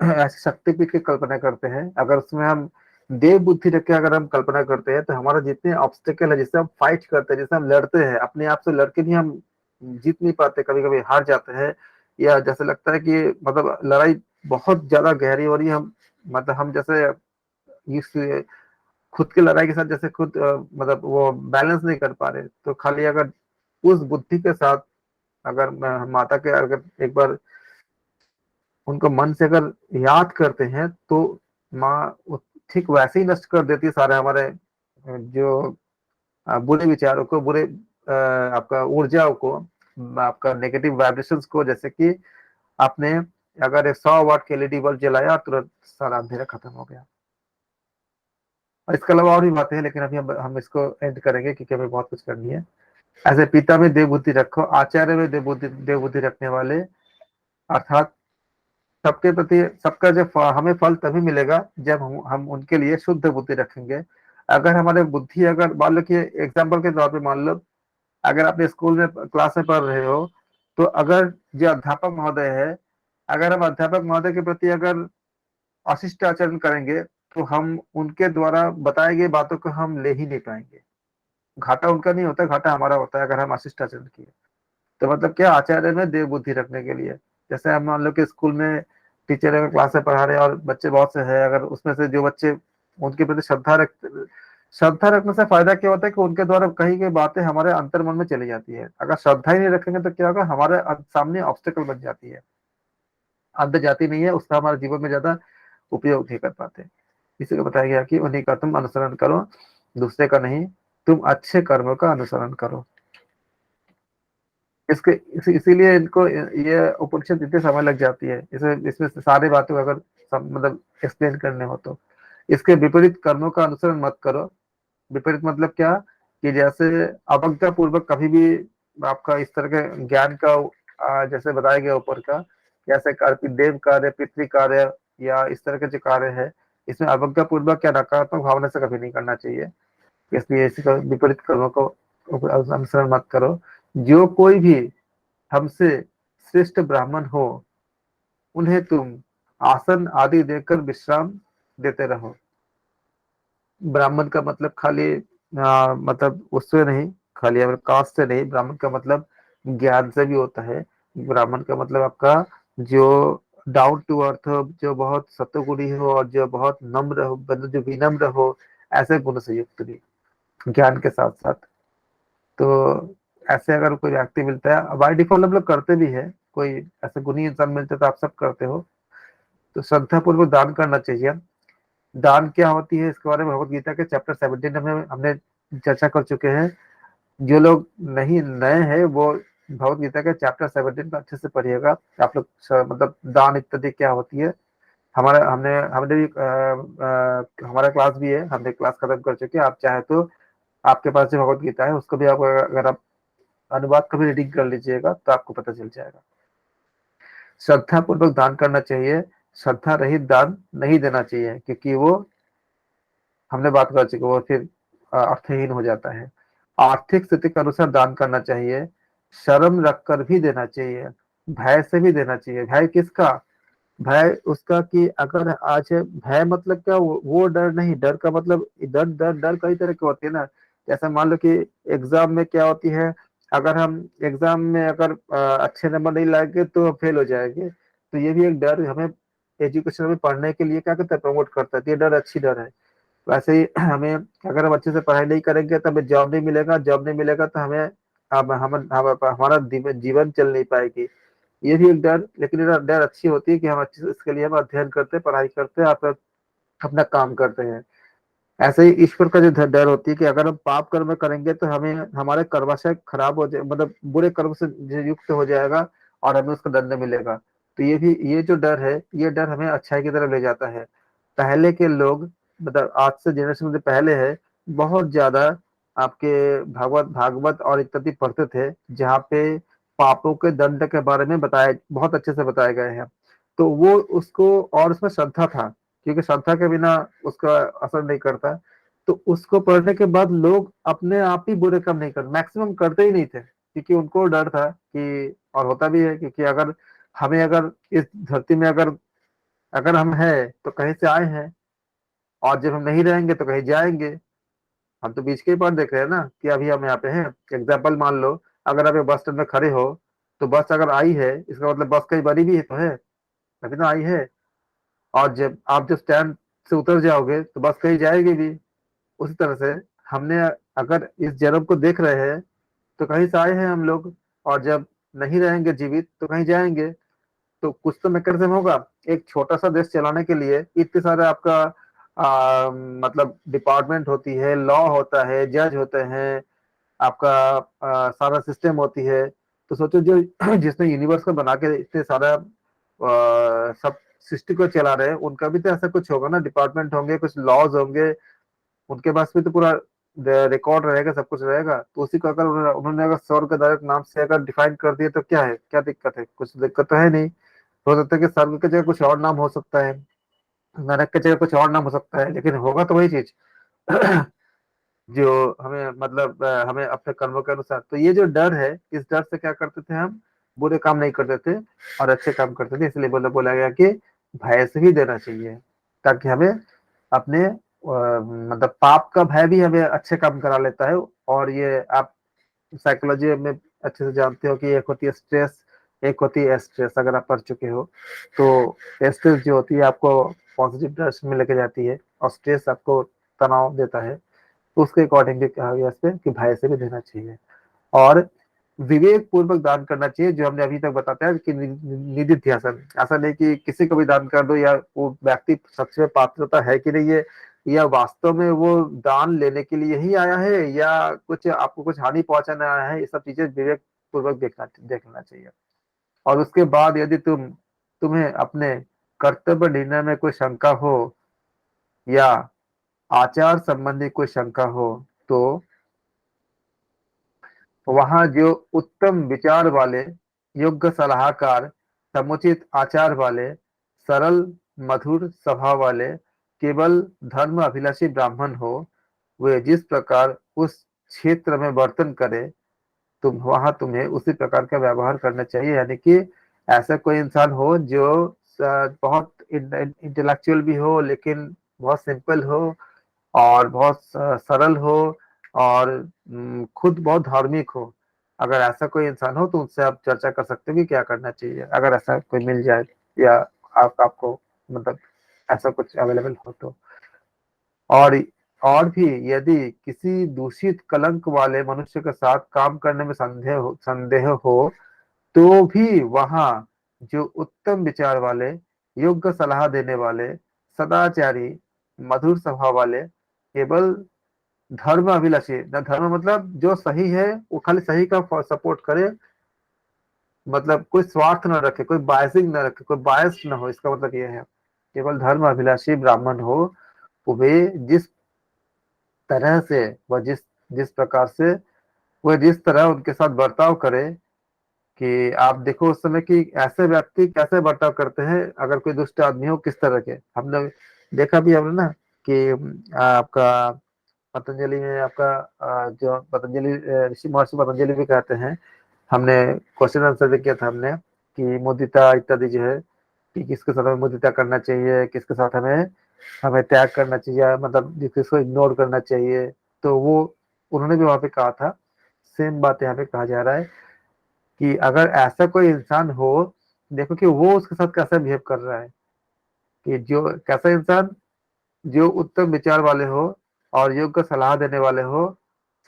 ऐसी शक्तिपीठ की कल्पना करते हैं, अगर उसमें हम देव बुद्धि रख के अगर हम कल्पना करते हैं, तो हमारा जितने ऑब्स्टेकल है, जिससे हम फाइट करते हैं, जिससे हम लड़ते हैं, अपने आप से लड़के भी हम जीत नहीं पाते, कभी कभी हार जाते हैं, या जैसे लगता है कि मतलब लड़ाई बहुत ज्यादा गहरी हो रही है, हम मतलब हम जैसे इस खुद की लड़ाई के साथ जैसे खुद मतलब वो बैलेंस नहीं कर पा रहे, तो खाली अगर उस बुद्धि के साथ अगर माता के अगर एक बार उनको मन से अगर याद करते हैं, तो माँ ठीक वैसे ही नष्ट कर देती है सारे हमारे जो बुरे विचारों को, बुरे आपका ऊर्जाओं को, आपका नेगेटिव वाइब्रेशंस को। जैसे कि आपने अगर एक 100 वाट की एलईडी बल्ब जलाया, तुरंत सारा अंधेरा खत्म हो गया। और इसके अलावा और भी बातें हैं, लेकिन अभी हम इसको एंड करेंगे क्योंकि हमें बहुत कुछ करनी है। ऐसे पिता में देव बुद्धि रखो, आचार्य में देव बुद्धि रखने वाले, अर्थात सबके प्रति सबका जब हमें फल तभी मिलेगा जब हम उनके लिए शुद्ध बुद्धि रखेंगे। अगर हमारे बुद्धि अगर मान लो कि एग्जाम्पल के तौर पे मान लो, अगर अपने स्कूल में क्लास में पढ़ रहे हो, तो अगर जो अध्यापक महोदय है, अगर हम अध्यापक महोदय के प्रति अगर अशिष्ट आचरण करेंगे, तो हम उनके द्वारा बताई गई बातों को हम ले ही नहीं पाएंगे। घाटा उनका नहीं होता, घाटा हमारा होता है अगर हम अशिष्ट आचरण किए। तो मतलब क्या, आचार्य में देव बुद्धि रखने के लिए, जैसे हम मान लो कि स्कूल में टीचर अगर क्लास में पढ़ा रहे हैं और बच्चे बहुत से हैं, अगर उसमें से जो बच्चे उनके प्रति श्रद्धा रखने से फायदा क्या होता है कि उनके द्वारा कही गई बातें हमारे अंतर मन में चली जाती है। अगर श्रद्धा ही नहीं रखेंगे तो क्या होगा, हमारे सामने ऑब्स्टेकल बन जाती है, अंदर जाती नहीं है, उसका हमारे जीवन में ज्यादा उपयोग नहीं कर पाते। इसी को बताया गया कि उन्हीं का तुम अनुसरण करो, दूसरे का नहीं, तुम अच्छे कर्मों का अनुसरण करो। इसीलिए इनको ये उपनिषद इतने समय लग जाती है, इसमें से सारी बातों को अगर मतलब एक्सप्लेन करने हो तो। इसके विपरीत कर्मों का अनुसरण मत करो। विपरीत मतलब क्या, कि जैसे अवज्ञा पूर्वक कभी भी आपका इस तरह के ज्ञान का जैसे बताया गया ऊपर का, जैसे कार्य देव कार्य, पितृ कार्य, या इस तरह के जो कार्य है, इसमें अवज्ञा पूर्वक या नकारात्मक भावना से कभी नहीं करना चाहिए। इसलिए इसका विपरीत कर्मों को अनुसरण मत करो। जो कोई भी हमसे श्रेष्ठ ब्राह्मण हो, उन्हें तुम आसन आदि देकर विश्राम देते रहो। ब्राह्मण का मतलब खाली मतलब उससे नहीं, खाली अगर कास्ट से नहीं, ब्राह्मण का मतलब ज्ञान से भी होता है। ब्राह्मण का मतलब आपका जो डाउन टू अर्थ हो, जो बहुत सत्वगुणी हो, और जो बहुत नम्र हो, मतलब जो विनम्र हो, ऐसे गुण से युक्त भी, ज्ञान के साथ साथ। तो ऐसे अगर कोई व्यक्ति मिलता है, बाय डिफॉल्ट हम लोग करते भी है, कोई ऐसे गुणी इंसान मिलते हैं तो आप सब करते हो, तो श्रद्धा पूर्वक दान करना चाहिए। दान क्या होती है, इसके बारे में भगवत गीता के चैप्टर 17 में हमने चर्चा कर चुके हैं। जो लोग नहीं नए हैं, वो भगवत गीता के चैप्टर 17 को अच्छे से पढ़िएगा आप लोग। मतलब दान इत्यादि क्या होती है, हमारा हमने हमने भी हमारा क्लास भी है, हमने क्लास खत्म कर चुके हैं। आप चाहे तो आपके पास जो भगवत गीता है उसको भी आप अगर आप अनुवाद का भी रीडिंग कर लीजिएगा तो आपको पता चल जाएगा। श्रद्धा पूर्वक दान करना चाहिए, श्रद्धा रहित दान नहीं देना चाहिए, क्योंकि वो हमने बात कर चुके, वो फिर अर्थहीन हो जाता है। आर्थिक स्थिति के अनुसार दान करना चाहिए, शर्म रखकर भी देना चाहिए, भय से भी देना चाहिए। भय किसका, भय उसका कि अगर आज भय मतलब क्या, वो डर नहीं, डर का मतलब डर डर डर कई तरह के होते हैं ना। जैसे मान लो कि एग्जाम में क्या होती है, अगर हम एग्जाम में अगर अच्छे नंबर नहीं लाएंगे तो फेल हो जाएंगे, तो ये भी एक डर हमें एजुकेशन में पढ़ने के लिए क्या करता है, प्रमोट करता है। तो ये डर अच्छी डर है। वैसे ही हमें अगर हम अच्छे से पढ़ाई नहीं करेंगे तो हमें जॉब नहीं मिलेगा, जॉब नहीं मिलेगा तो हमें हमारा जीवन चल नहीं पाएगी। ये भी एक डर, लेकिन ये डर अच्छी होती है कि हम अच्छे से इसके लिए हम अध्ययन करते हैं, पढ़ाई करते हैं, अपना काम करते हैं। ऐसे ही ईश्वर का जो डर होती है कि अगर हम पाप कर्म करेंगे तो हमें हमारे कर्माशय खराब हो जाए, मतलब बुरे कर्म से जो युक्त हो जाएगा, और हमें उसका दंड मिलेगा। तो ये जो डर है, ये डर हमें अच्छाई की तरफ ले जाता है। पहले के लोग, मतलब आज से जनरेशन से पहले है, बहुत ज्यादा आपके भागवत भागवत और इत्यादि पढ़ते थे, जहाँ पे पापों के दंड के बारे में बताया, बहुत अच्छे से बताए गए हैं। तो वो उसको, और उसमें श्रद्धा था, क्योंकि श्रद्धा के बिना उसका असर नहीं करता। तो उसको पढ़ने के बाद लोग अपने आप ही बुरे काम नहीं कर, मैक्सिमम करते ही नहीं थे, क्योंकि उनको डर था कि, और होता भी है, क्योंकि अगर हमें, अगर इस धरती में अगर अगर हम हैं तो कहीं से आए हैं, और जब हम नहीं रहेंगे तो कहीं जाएंगे। हम तो बीच के ही पार देख रहे हैं ना, कि अभी हम यहाँ पे हैं। एग्जाम्पल मान लो, अगर आप बस स्टैंड में खड़े हो, तो बस अगर आई है, इसका मतलब बस कहीं बनी भी है, तो है, तभी ना आई है। और जब स्टैंड से उतर जाओगे तो बस कहीं जाएगी भी। उसी तरह से हमने, अगर इस जन्म को देख रहे हैं तो कहीं से आए हैं हम लोग, और जब नहीं रहेंगे जीवित तो कहीं जाएंगे। तो कुछ तो मैकेनिज्म होगा। एक छोटा सा देश चलाने के लिए इतने सारे आपका मतलब डिपार्टमेंट होती है, लॉ होता है, जज होते हैं, आपका सारा सिस्टम होती है। तो सोचो, जो जिसने यूनिवर्स को बना के इतने सारा सब सृष्टि को चला रहे हैं, उनका भी तो ऐसा कुछ होगा ना, डिपार्टमेंट होंगे, कुछ लॉज होंगे, उनके पास भी तो पूरा रिकॉर्ड रहेगा, सब कुछ रहेगा। तो उसी को अगर उन्होंने अगर स्वर्ग डायरेक्ट नाम से अगर डिफाइन कर दिया, तो क्या है, क्या दिक्कत है? कुछ दिक्कत तो है नहीं। हो सकता है कि स्वर्ग की जगह कुछ और नाम हो सकता है, नरक की जगह कुछ और नाम हो सकता है, लेकिन होगा तो वही चीज। जो हमें, मतलब हमें अपने कर्मों के अनुसार। तो ये जो डर है, इस डर से क्या करते थे हम, बुरे काम नहीं करते थे और अच्छे काम करते थे। इसलिए बोला गया कि भय से ही देना चाहिए, ताकि हमें अपने मतलब पाप का भय भी हमें अच्छे काम करा लेता है। और ये आप साइकोलॉजी में अच्छे से जानते हो कि एक होती है स्ट्रेस, एक होती है स्ट्रेस, अगर आप पढ़ चुके हो तो। स्ट्रेस जो होती है आपको पॉजिटिव डायरेक्शन में लेके जाती है, और स्ट्रेस आपको तनाव देता है। तो उसके अकॉर्डिंग भी कहा गया इस पे कि भय से भी देना चाहिए, और विवेक पूर्वक दान करना चाहिए, जो हमने अभी तक बताया कि निधि ध्यासन। ऐसा नहीं कि किसी को भी दान कर दो, या वो व्यक्ति सच में पात्रता है कि नहीं है, या वास्तव में वो दान लेने के लिए ही आया है, या कुछ आपको कुछ हानि पहुंचाने आया है। ये सब चीजें विवेक पूर्वक देखना चाहिए। और उसके बाद यदि तुम्हें अपने कर्तव्य निर्णय में कोई शंका हो, या आचार संबंधी कोई शंका हो, तो वहां जो उत्तम विचार वाले, योग्य सलाहकार, समुचित आचार वाले, सरल मधुर स्वभाव वाले, केवल धर्म अभिलाषी ब्राह्मण हो, वे जिस प्रकार उस क्षेत्र में वर्तन करे, तुम्हें उसी प्रकार का व्यवहार करना चाहिए। यानी कि ऐसा कोई इंसान हो जो बहुत इंटेलेक्चुअल भी हो, लेकिन बहुत सिंपल हो, और बहुत सरल हो, और खुद बहुत धार्मिक हो। अगर ऐसा कोई इंसान हो तो उससे आप चर्चा कर सकते हो कि क्या करना चाहिए, अगर ऐसा कोई मिल जाए, या आपको मतलब ऐसा कुछ अवेलेबल हो तो। और और भी यदि किसी दूषित कलंक वाले मनुष्य के साथ काम करने में संदेह हो, तो भी वहां जो उत्तम विचार वाले, योग्य सलाह देने वाले, सदाचारी, मधुर स्वभाव वाले, केवल धर्म अभिलाषी, न धर्म मतलब जो सही है वो खाली सही का सपोर्ट करे, मतलब कोई स्वार्थ न रखे, कोई बायसिंग न रखे, कोई बायस न हो, इसका मतलब ये है। केवल धर्म अभिलाषी ब्राह्मण हो, वे जिस तरह से, वह जिस प्रकार से, वह जिस तरह उनके साथ बर्ताव करे, कि आप देखो उस समय कि ऐसे व्यक्ति कैसे बर्ताव करते हैं। अगर कोई दुष्ट आदमी हो, किस तरह के हमने देखा भी, हमने ना, कि आपका पतंजलि में आपका जो पतंजलि ऋषि महर्षि पतंजलि भी कहते हैं, हमने क्वेश्चन आंसर भी किया था हमने, कि मुदिता इत्यादि जो है, कि किसके साथ हमें मुदिता करना चाहिए, किसके साथ हमें हमें त्याग करना चाहिए, मतलब किसको इग्नोर करना चाहिए। तो वो उन्होंने भी वहां पे कहा था, सेम बात यहाँ पे कहा जा रहा है, कि अगर ऐसा कोई इंसान हो, देखो कि वो उसके साथ कैसा बिहेव कर रहा है। कि जो कैसा इंसान, जो उत्तम विचार वाले हो, और योग्य सलाह देने वाले हो,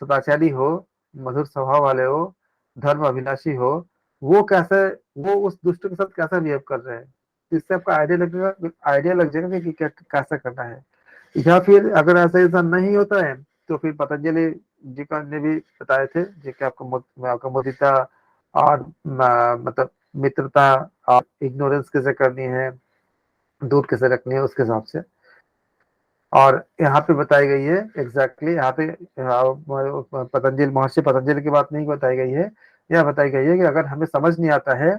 सदाचारी हो, मधुर स्वभाव वाले हो, धर्म अभिलाषी हो, वो कैसे, वो उस दुष्ट के साथ कैसा बिहेव कर रहे हैं। इससे आपका आइडिया लग जाएगा कि क्या कैसा करना है। या फिर अगर ऐसा इंसान नहीं होता है, तो फिर पतंजलि जी का ने भी बताए थे, जो कि आपका मुदिता, और मतलब मित्रता, और इग्नोरेंस कैसे करनी है, दूर कैसे रखनी है, उसके हिसाब से। और यहाँ पे बताई गई है एग्जैक्टली यहाँ पे पतंजलि महर्षि पतंजलि की बात नहीं बताई गई है। यह बताई गई है कि अगर हमें समझ नहीं आता है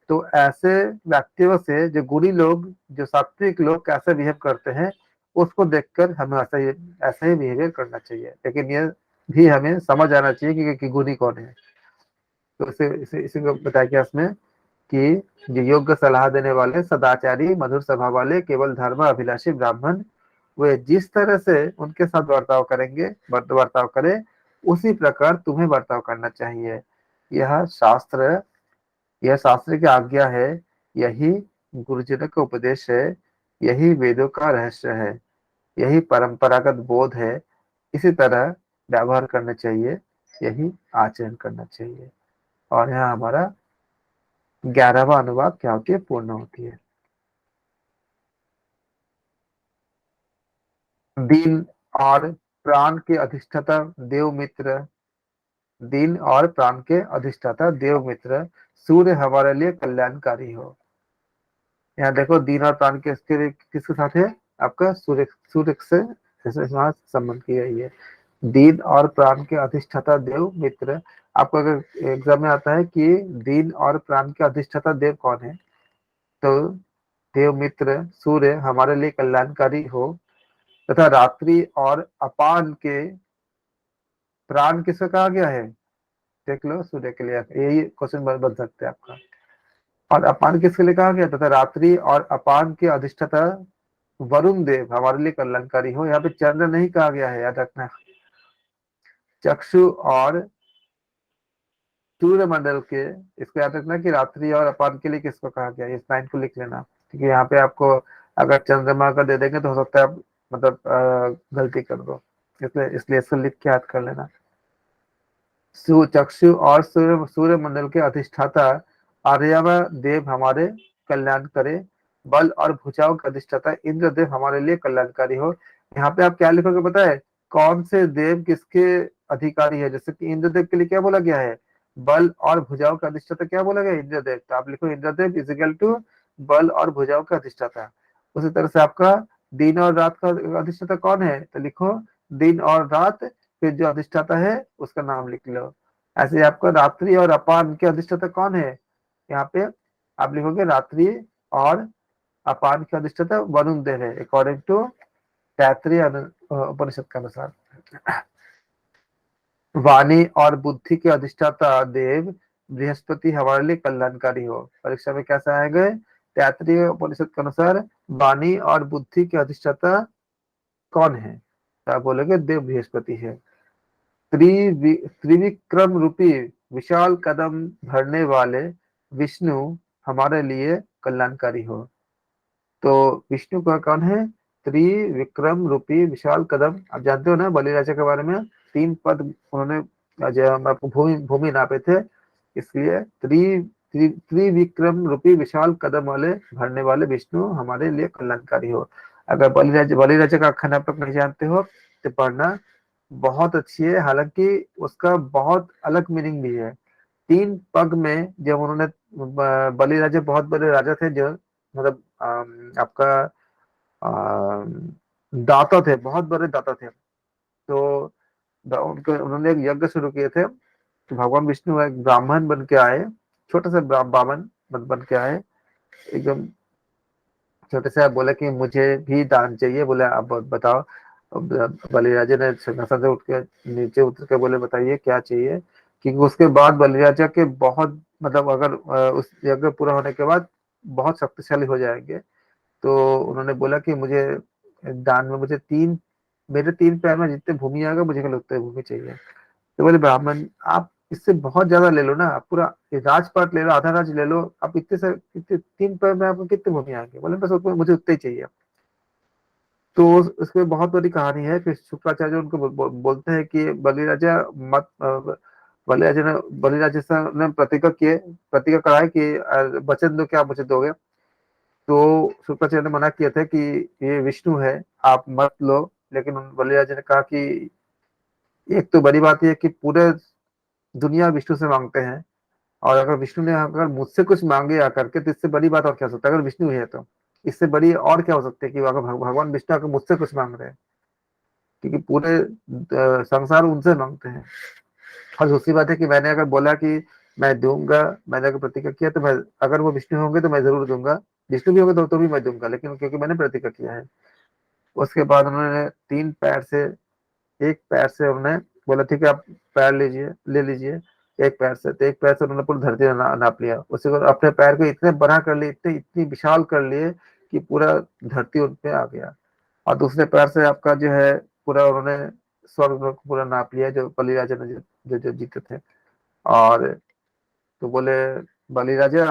तो ऐसे व्यक्तियों से, जो गुणी लोग, जो सात्विक लोग कैसे बिहेव करते हैं, उसको देखकर हमें ऐसा ही बिहेवियर करना चाहिए। लेकिन ये भी हमें समझ आना चाहिए कि गुणी कौन है। तो इसी को बताया गया इसमें कि जो योग्य सलाह देने वाले, सदाचारी, मधुर स्वभाव वाले, केवल धर्म अभिलाषी ब्राह्मण, वे जिस तरह से उनके साथ बर्ताव करेंगे, बर्ताव करें, उसी प्रकार तुम्हें बर्ताव करना चाहिए। यह शास्त्र यह शास्त्र की आज्ञा है, यही गुरुजनों का उपदेश है, यही वेदों का रहस्य है, यही परंपरागत बोध है। इसी तरह व्यवहार करना चाहिए, यही आचरण करना चाहिए। और यहाँ हमारा 11वां अनुवाद क्या होती है, पूर्ण होती है। दिन और प्राण के अधिष्ठाता देव मित्र, दिन और प्राण के अधिष्ठाता देव मित्र, सूर्य हमारे लिए कल्याणकारी हो। यहाँ देखो, दिन और प्राण के इसके किसके साथ है, आपका सूर्य, सूर्य से संबंध किया गई है। दिन और प्राण के अधिष्ठाता देव मित्र, आपको अगर एग्जाम में आता है कि दिन और प्राण के अधिष्ठाता देव कौन है, तो देव मित्र सूर्य हमारे लिए कल्याणकारी हो, तथा रात्रि और अपान के, प्राण किसे कहा गया है, देख लो, सूर्य के लिए, यही क्वेश्चन बन सकते हैं आपका। और अपान किसके लिए कहा गया, तथा रात्रि और अपान के अधिष्ठाता वरुण देव हमारे लिए कल्याणकारी हो। यहाँ पे चंद्र नहीं कहा गया है, याद रखना। चक्षु और सूर्यमंडल के, इसको याद रखना कि रात्रि और अपान के लिए किसको कहा गया है, इस लाइन को लिख लेना। क्योंकि यहाँ पे आपको अगर चंद्रमा का दे देंगे तो हो सकता है आप मतलब गलती कर दो, इसलिए इसलिए इसको लिख के याद कर लेना। चक्षु और सूर्य मंडल के अधिष्ठाता आर्यवा देव हमारे कल्याण करे, बल और भुजाओं के अधिष्ठाता इंद्र देव हमारे लिए कल्याणकारी हो। यहाँ पे आप क्या लिखोगे पता है, कौन से देव किसके अधिकारी है। जैसे कि इंद्र देव के लिए क्या बोला गया है, बल और भुजाओं का अधिष्ठाता क्या बोला गया, इंद्र देव। तो आप लिखो इंद्र देव इजिकल टू बल और भुजाओं का अधिष्ठाता। उसी तरह से आपका दिन और रात का अधिष्ठाता कौन है, तो लिखो दिन और रात, फिर जो अधिष्ठाता है उसका नाम लिख लो। ऐसे आपका रात्रि और अपान के अधिष्ठाता कौन है, यहाँ पे आप लिखोगे रात्रि और अपान के अधिष्ठाता वरुण देव है, अकॉर्डिंग टू तैत्तिरीय उपनिषद के अनुसार। वाणी और बुद्धि के अधिष्ठाता देव बृहस्पति हमारे लिए कल्याणकारी हो। परीक्षा में कैसा आएगा, तैत्तिरीय उपनिषद के अनुसार वाणी और बुद्धि के अधिष्ठाता कौन है, तो आप बोलोगे देव बृहस्पति है। त्रिविक्रम रूपी विशाल कदम भरने वाले विष्णु हमारे लिए कल्याणकारी हो। तो विष्णु का कौन है, त्रिविक्रम रूपी विशाल कदम। आप जानते हो ना बलि राजा के बारे में, 3 पद उन्होंने जब आपको भूमि नापे थे, इसलिए त्रिविक्रम रूपी विशाल कदम वाले भरने वाले विष्णु हमारे लिए कल्याणकारी हो। अगर बलि राजा का आख्यान आप लोग नहीं जानते हो तो पढ़ना, बहुत अच्छी है। हालांकि उसका बहुत अलग मीनिंग भी है। 3 पग में जब उन्होंने, बलि राजा बहुत बड़े राजा थे, जो मतलब आपका दाता थे, बहुत बड़े दाता थे। तो उनके उन्होंने एक यज्ञ शुरू किए थे। तो भगवान विष्णु एक ब्राह्मण बन के आए, छोटे से ब्राह्मण बन के आए, एकदम छोटे से। बोले कि मुझे भी दान चाहिए। बोले आप बताओ। बलिराजा ने सिंहासन से उठ के नीचे उतर के बोले बताइए क्या चाहिए। क्योंकि उसके बाद बलिराजा के बहुत मतलब अगर उस यज्ञ पूरा होने के बाद बहुत शक्तिशाली हो जाएंगे। तो उन्होंने बोला कि मुझे दान में मेरे 3 पैर में जितने भूमि आएगा मुझे उतने भूमि चाहिए। तो बोले ब्राह्मण आप इससे बहुत ज्यादा ले लो ना, आप पूरा राजपाट ले लो, आधा राज ले लो, आप इतने 3 पैर में आपको कितने भूमि आएंगे। बोले बस मुझे उतने ही चाहिए। तो उसमें बहुत बड़ी कहानी है। फिर शुक्राचार्य उनको बोलते हैं कि बलिराजा से ने प्रतिज्ञा कराई कि वचन दो, क्या मुझे दोगे। तो शुक्राचार्य ने मना किया था कि ये विष्णु है, आप मत लो। लेकिन बलिराजा ने कहा कि एक तो बड़ी बात यह है कि पूरे दुनिया विष्णु से मांगते हैं, और अगर विष्णु ने अगर मुझसे कुछ मांगे आकर के, तो इससे बड़ी बात और क्या सकता है, अगर विष्णु है तो। इससे बड़ी और क्या हो सकती है कि अगर भगवान विष्णु अगर मुझसे कुछ मांग रहे हैं, क्योंकि पूरे संसार उनसे मांगते हैं। और दूसरी बात है कि मैंने अगर बोला कि मैं दूंगा, मैंने अगर प्रतिज्ञा किया तो मैं, अगर वो विष्णु होंगे तो मैं जरूर दूंगा, विष्णु भी होंगे तो भी मैं दूंगा, लेकिन क्योंकि मैंने प्रतिज्ञा किया है। उसके बाद उन्होंने 3 पैर से, एक पैर से उन्होंने बोला ठीक है आप पैर लीजिए, ले लीजिए एक पैर से, तो एक पैर से उन्होंने पूरी धरती नाप लिया। उसके बाद अपने पैर को इतने बड़ा कर लिए, इतने इतनी विशाल कर लिए कि पूरा धरती उन पे आ गया। और दूसरे पैर से आपका जो है पूरा उन्होंने स्वर्ग को पूरा नाप लिया, जो बलिराजा ने जो जीते थे। और तो बोले बलिराजा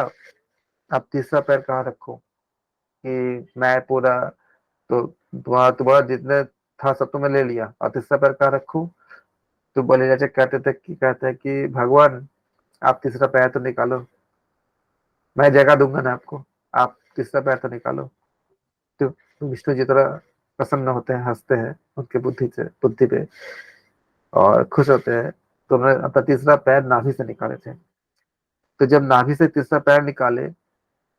आप तीसरा पैर कहाँ रखो, कि मैं पूरा, तो तुम्हारा तुम्हारा जितने था सब तो मैं ले लिया, और तीसरा पैर कहाँ रखूं। तो बलिराजा कहते हैं कि भगवान आप तीसरा पैर तो निकालो, मैं जगह दूंगा ना आपको, आप तीसरा पैर तो निकालो। तो विष्णु जी थोड़ा प्रसन्न होते हैं, हंसते हैं उनके बुद्धि पे, और खुश होते हैं। तो उन्होंने अपना तीसरा पैर नाभि से निकाले थे। तो जब नाभि से तीसरा पैर निकाले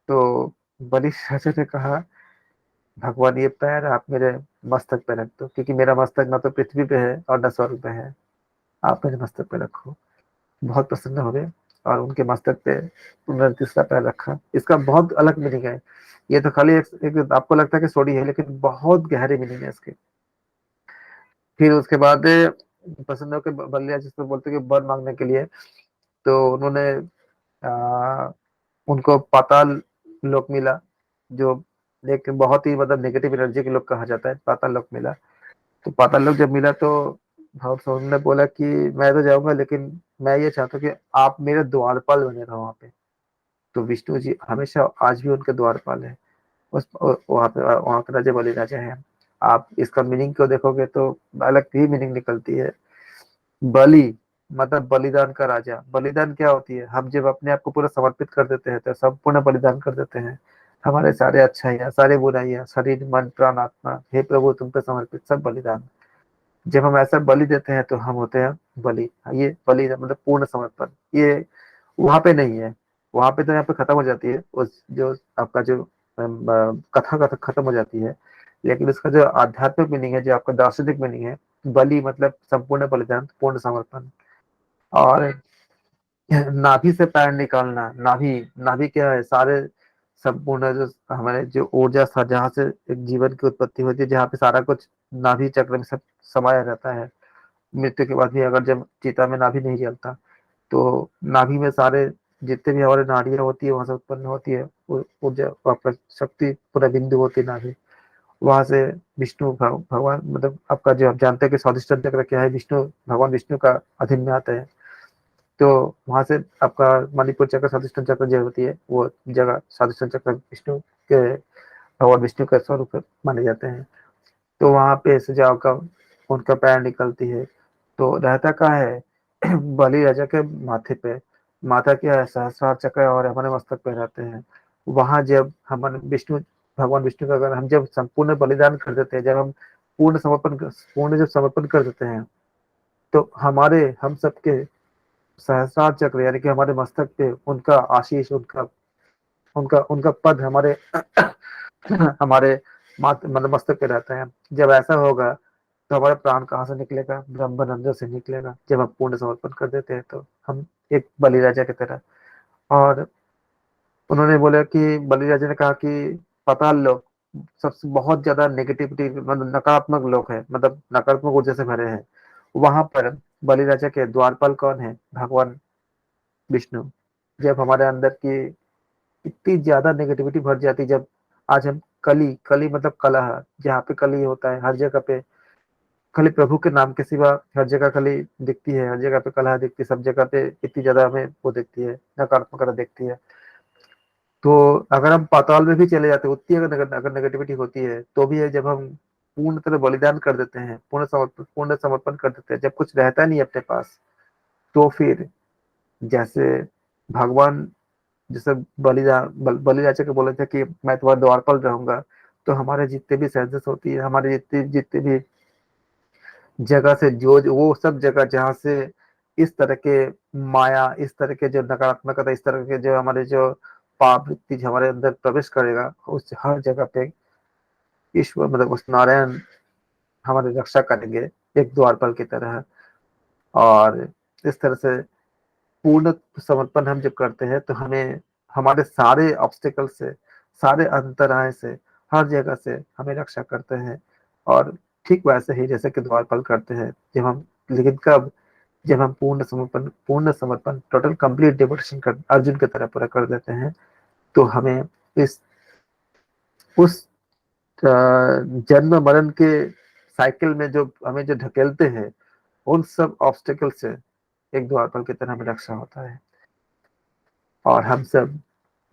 तो बलि राजा ने कहा भगवान ये पैर आप मेरे मस्तक पे रख दो, क्योंकि मेरा मस्तक ना तो पृथ्वी पे है और न स्वर्ग पे है, आप मेरे मस्तक पे रखो। बहुत प्रसन्न हो गए और उनके मस्तक पे उन्होंने तीसरा पैर रखा। इसका बहुत अलग मीनिंग है। ये तो खाली एक आपको लगता है कि स्टोरी है, लेकिन बहुत गहरी मीनिंग है इसके। फिर उसके बाद प्रसन्न होकर बल्लिया जिसको बोलते हैं कि वर मांगने के लिए, तो उन्होंने आ, उनको पाताल लोक मिला, जो एक बहुत ही मतलब नेगेटिव एनर्जी के लोग कहा जाता है, पाताल लोक मिला। तो पाताल लोक जब मिला तो भाव साहब ने बोला कि मैं तो जाऊंगा, लेकिन मैं ये चाहता हूँ कि आप मेरे द्वारपाल बने रहो वहाँ पे। तो विष्णु जी हमेशा आज भी उनके द्वारपाल है, उस वहाँ पे राजा बलि राजा है। आप इसका मीनिंग को देखोगे तो अलग ही मीनिंग निकलती है। बलि मतलब बलिदान का राजा। बलिदान क्या होती है, हम जब अपने आप को पूरा समर्पित कर देते हैं तो संपूर्ण बलिदान कर देते हैं। हमारे सारे अच्छाइयाँ, सारे बुराइयाँ, शरीर मन प्राण आत्मा, हे प्रभु तुम पे समर्पित सब बलिदान। जब हम ऐसा बलि देते हैं तो हम होते हैं बलि। ये बलि मतलब पूर्ण समर्पण। ये वहां पे नहीं है, वहां पे तो यहाँ पे खत्म हो जाती है उस जो आपका जो कथा खत्म हो जाती है। लेकिन उसका जो आध्यात्मिक मीनिंग है, जो आपका दार्शनिक मीनिंग है, बलि मतलब संपूर्ण बलिदान, पूर्ण समर्पण। और नाभि से पैर निकालना, नाभि, नाभि क्या है, सारे संपूर्ण जो हमारे जो ऊर्जा था, जहाँ से एक जीवन की उत्पत्ति होती है, जहाँ पे सारा कुछ नाभि चक्र में सब समाया रहता है। मृत्यु के बाद भी अगर जब चिता में नाभि नहीं जलता, तो नाभि में सारे जितने भी हमारे नाड़ियाँ होती है वहां से उत्पन्न होती है ऊर्जा, आपका शक्ति पूरा बिंदु होती है नाभि। वहां से विष्णु भगवान मतलब आपका जो आप जानते हैं कि स्वादिष्ट चक्र क्या है, विष्णु भगवान विष्णु का अधीन में आता है। तो वहां से आपका मणिपुर चक्र, स्वादिष्ट चक्र जो होती है वो जगह, स्वादिष्ट चक्र विष्णु के, भगवान विष्णु का स्वरूप माने जाते हैं। तो वहां पे सुजाव का उनका पैर निकलती है। तो रहता कहाँ है बलि राजा के माथे पे। माथा क्या है, सहस्रार चक्र और हमारे मस्तक पे रहते हैं। वहां जब हमारे विष्णु, भगवान विष्णु का अगर हम जब संपूर्ण बलिदान कर देते हैं, जब हम पूर्ण जब समर्पण कर देते हैं, तो हमारे हम सबके सहस्रार चक्र यानी कि हमारे मस्तक पे उनका आशीष, उनका उनका उनका पद हमारे हमारे मतलब मस्तक पे रहता है। जब ऐसा होगा तो हमारा प्राण कहाँ से निकलेगा, ब्रह्म अंदर से निकलेगा। जब हम पूर्ण समर्पण कर देते हैं तो हम एक बलिराजा की तरह। और उन्होंने बोला कि बलिराजा ने कहा कि पाताल लोक सबसे बहुत ज्यादा नेगेटिविटी मतलब नकारात्मक लोग है, मतलब नकारात्मक ऊर्जा से भरे हैं। वहां पर बलिराजा के द्वारपाल कौन है, भगवान विष्णु। जब हमारे अंदर की इतनी ज्यादा नेगेटिविटी भर जाती है, जब आज हम कली, कली मतलब कलह, जहाँ पे कली होता है हर जगह पे, खाली प्रभु के नाम के सिवा हर जगह खाली दिखती है, हर जगह पे कलह दिखती है, सब जगह पे इतनी ज्यादा हमें वो दिखती है, नकारात्मकता दिखती है। तो अगर हम पाताल में भी चले जाते हैं, उतनी अगर नेगेटिविटी होती है तो भी है, जब हम पूर्ण तरह बलिदान कर देते हैं, पूर्ण समर्पण कर देते हैं, जब कुछ रहता नहीं अपने पास, तो फिर जैसे भगवान, जैसे बलिराजा के बोले थे कि मैं तुम्हारा द्वारपाल रहूंगा, तो हमारे जितने भी सेंसेस होती है, हमारे जितने जितने भी जगह से जो वो सब जगह जहाँ से इस तरह के माया, इस तरह के जो नकारात्मकता, इस तरह के जो हमारे जो पाप वृत्ति जो हमारे अंदर प्रवेश करेगा, उस हर जगह पे ईश्वर मतलब उस नारायण हमारी रक्षा करेंगे, एक द्वारपाल की तरह। और इस तरह से पूर्ण समर्पण हम जब करते हैं तो हमें हमारे सारे ऑब्स्टिकल से, सारे अंतराय से, हर जगह से हमें रक्षा करते हैं। और ठीक वैसे ही जैसे कि द्वारपाल करते हैं जब हम, लेकिन कब, जब हम पूर्ण समर्पण टोटल कंप्लीट डिवोशन कर अर्जुन की तरह पूरा कर देते हैं, तो हमें इस उस जन्म मरण के साइकिल में जो हमें जो ढकेलते हैं, उन सब ऑब्स्टिकल से एक द्वारपाल की तरह हमें रक्षा होता है और हम सब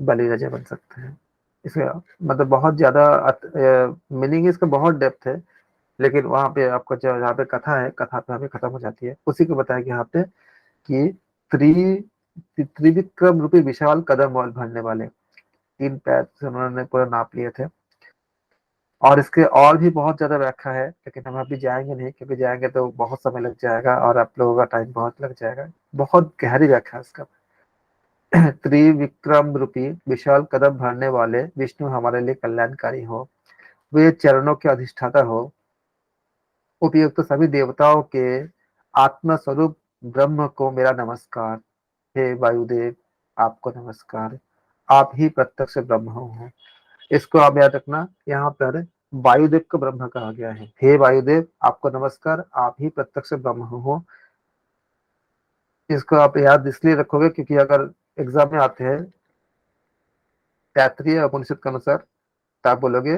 बलि राजा बन सकते हैं। इसका मतलब बहुत ज्यादा मीनिंग इसका बहुत डेप्थ है, लेकिन वहां पे आपको जो यहाँ पे कथा है, कथा पे हमें खत्म हो जाती है। उसी को बताया गया यहाँ पे कि त्रिविक्रम रूपी विशाल कदम बॉल भरने वाले 3 पैर से उन्होंने पूरा नाप लिए थे। और इसके और भी बहुत ज्यादा व्याख्या है, लेकिन हम अभी जाएंगे नहीं, क्योंकि जाएंगे तो बहुत समय लग जाएगा और आप लोगों का टाइम बहुत लग जाएगा। बहुत गहरी व्याख्या है इसका। त्रिविक्रम रूपी विशाल कदम भरने वाले विष्णु हमारे लिए कल्याणकारी हो, वे चरणों के अधिष्ठाता हो, उपयुक्त सभी देवताओं के आत्मा स्वरूप ब्रह्म को मेरा नमस्कार। हे वायुदेव, आपको नमस्कार, आप ही प्रत्यक्ष ब्रह्म हो। इसको आप याद रखना, यहाँ पर वायुदेव को ब्रह्म कहा गया है। हे वायुदेव, आपको नमस्कार, आप ही प्रत्यक्ष ब्रह्म हो। इसको आप याद इसलिए रखोगे क्योंकि अगर एग्जाम में आते हैं तैत्तिरीय उपनिषद के अनुसार, तो आप बोलोगे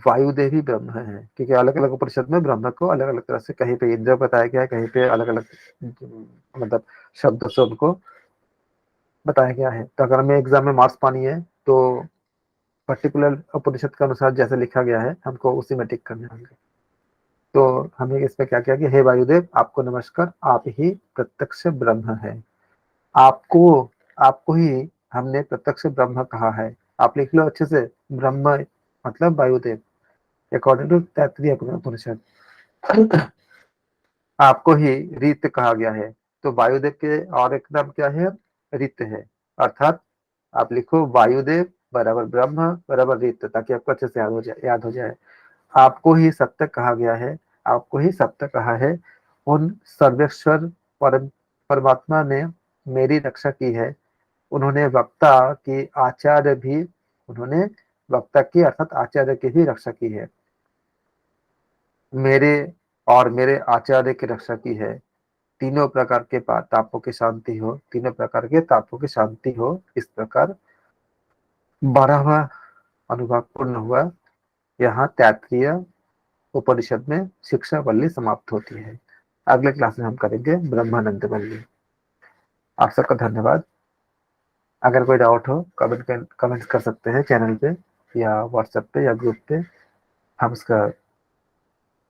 वायुदेव ही ब्रह्म है, क्योंकि अलग अलग उपनिषद में ब्रह्म को अलग अलग तरह से, कहीं पे इंद्र बताया गया है, कहीं पे अलग अलग मतलब शब्दों से उनको बताया गया है। तो अगर हमें एग्जाम में मार्क्स पानी है तो पर्टिकुलर उपनिषद के अनुसार जैसे लिखा गया है हमको उसी में टिक करने होंगे। तो हमने इसमें क्या किया कि हे वायुदेव, आपको नमस्कार, आप ही प्रत्यक्ष ब्रह्म है। आपको आपको ही हमने प्रत्यक्ष ब्रह्म कहा है। आप लिख लो अच्छे से, ब्रह्म मतलब वायुदेव, अकॉर्डिंग टू तैत्तिरीय उपनिषद। आपको ही रीत कहा गया है, तो वायुदेव के और एक नाम क्या है? रीत है। अर्थात आप लिखो वायुदेव बराबर ब्रह्म बराबर रीत, ताकि आपको अच्छे से याद हो जाए। आपको ही सत्य कहा गया है, आपको ही सत्य कहा है। उन सर्वेश्वर परमात्मा ने मेरी रक्षा की है। उन्होंने उन्होंने वक्ता की अर्थात आचार्य की भी रक्षा की है। मेरे और मेरे आचार्य की रक्षा की है। तीनों प्रकार के तापों की शांति हो, तीनों प्रकार के तापों की शांति हो। इस प्रकार 12वां अनुभाग पूर्ण हुआ। यहाँ तैत्तिरीय उपनिषद में शिक्षा वल्ली समाप्त होती है। अगले क्लास में हम करेंगे ब्रह्मानंद वल्ली। आप सबका धन्यवाद। अगर कोई डाउट हो कमेंट कर सकते हैं चैनल पे या व्हाट्सएप पे या ग्रुप पे। हम उसका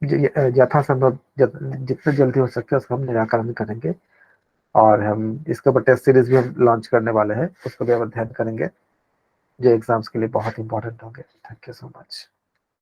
यथासंभव जितना जल्दी हो सके उसका हम निराकरण करेंगे। और हम इसके ऊपर टेस्ट सीरीज भी हम लॉन्च करने वाले हैं, उसको भी हम अध्ययन करेंगे, जो एग्जाम्स के लिए बहुत इंपॉर्टेंट होंगे। Thank you so much.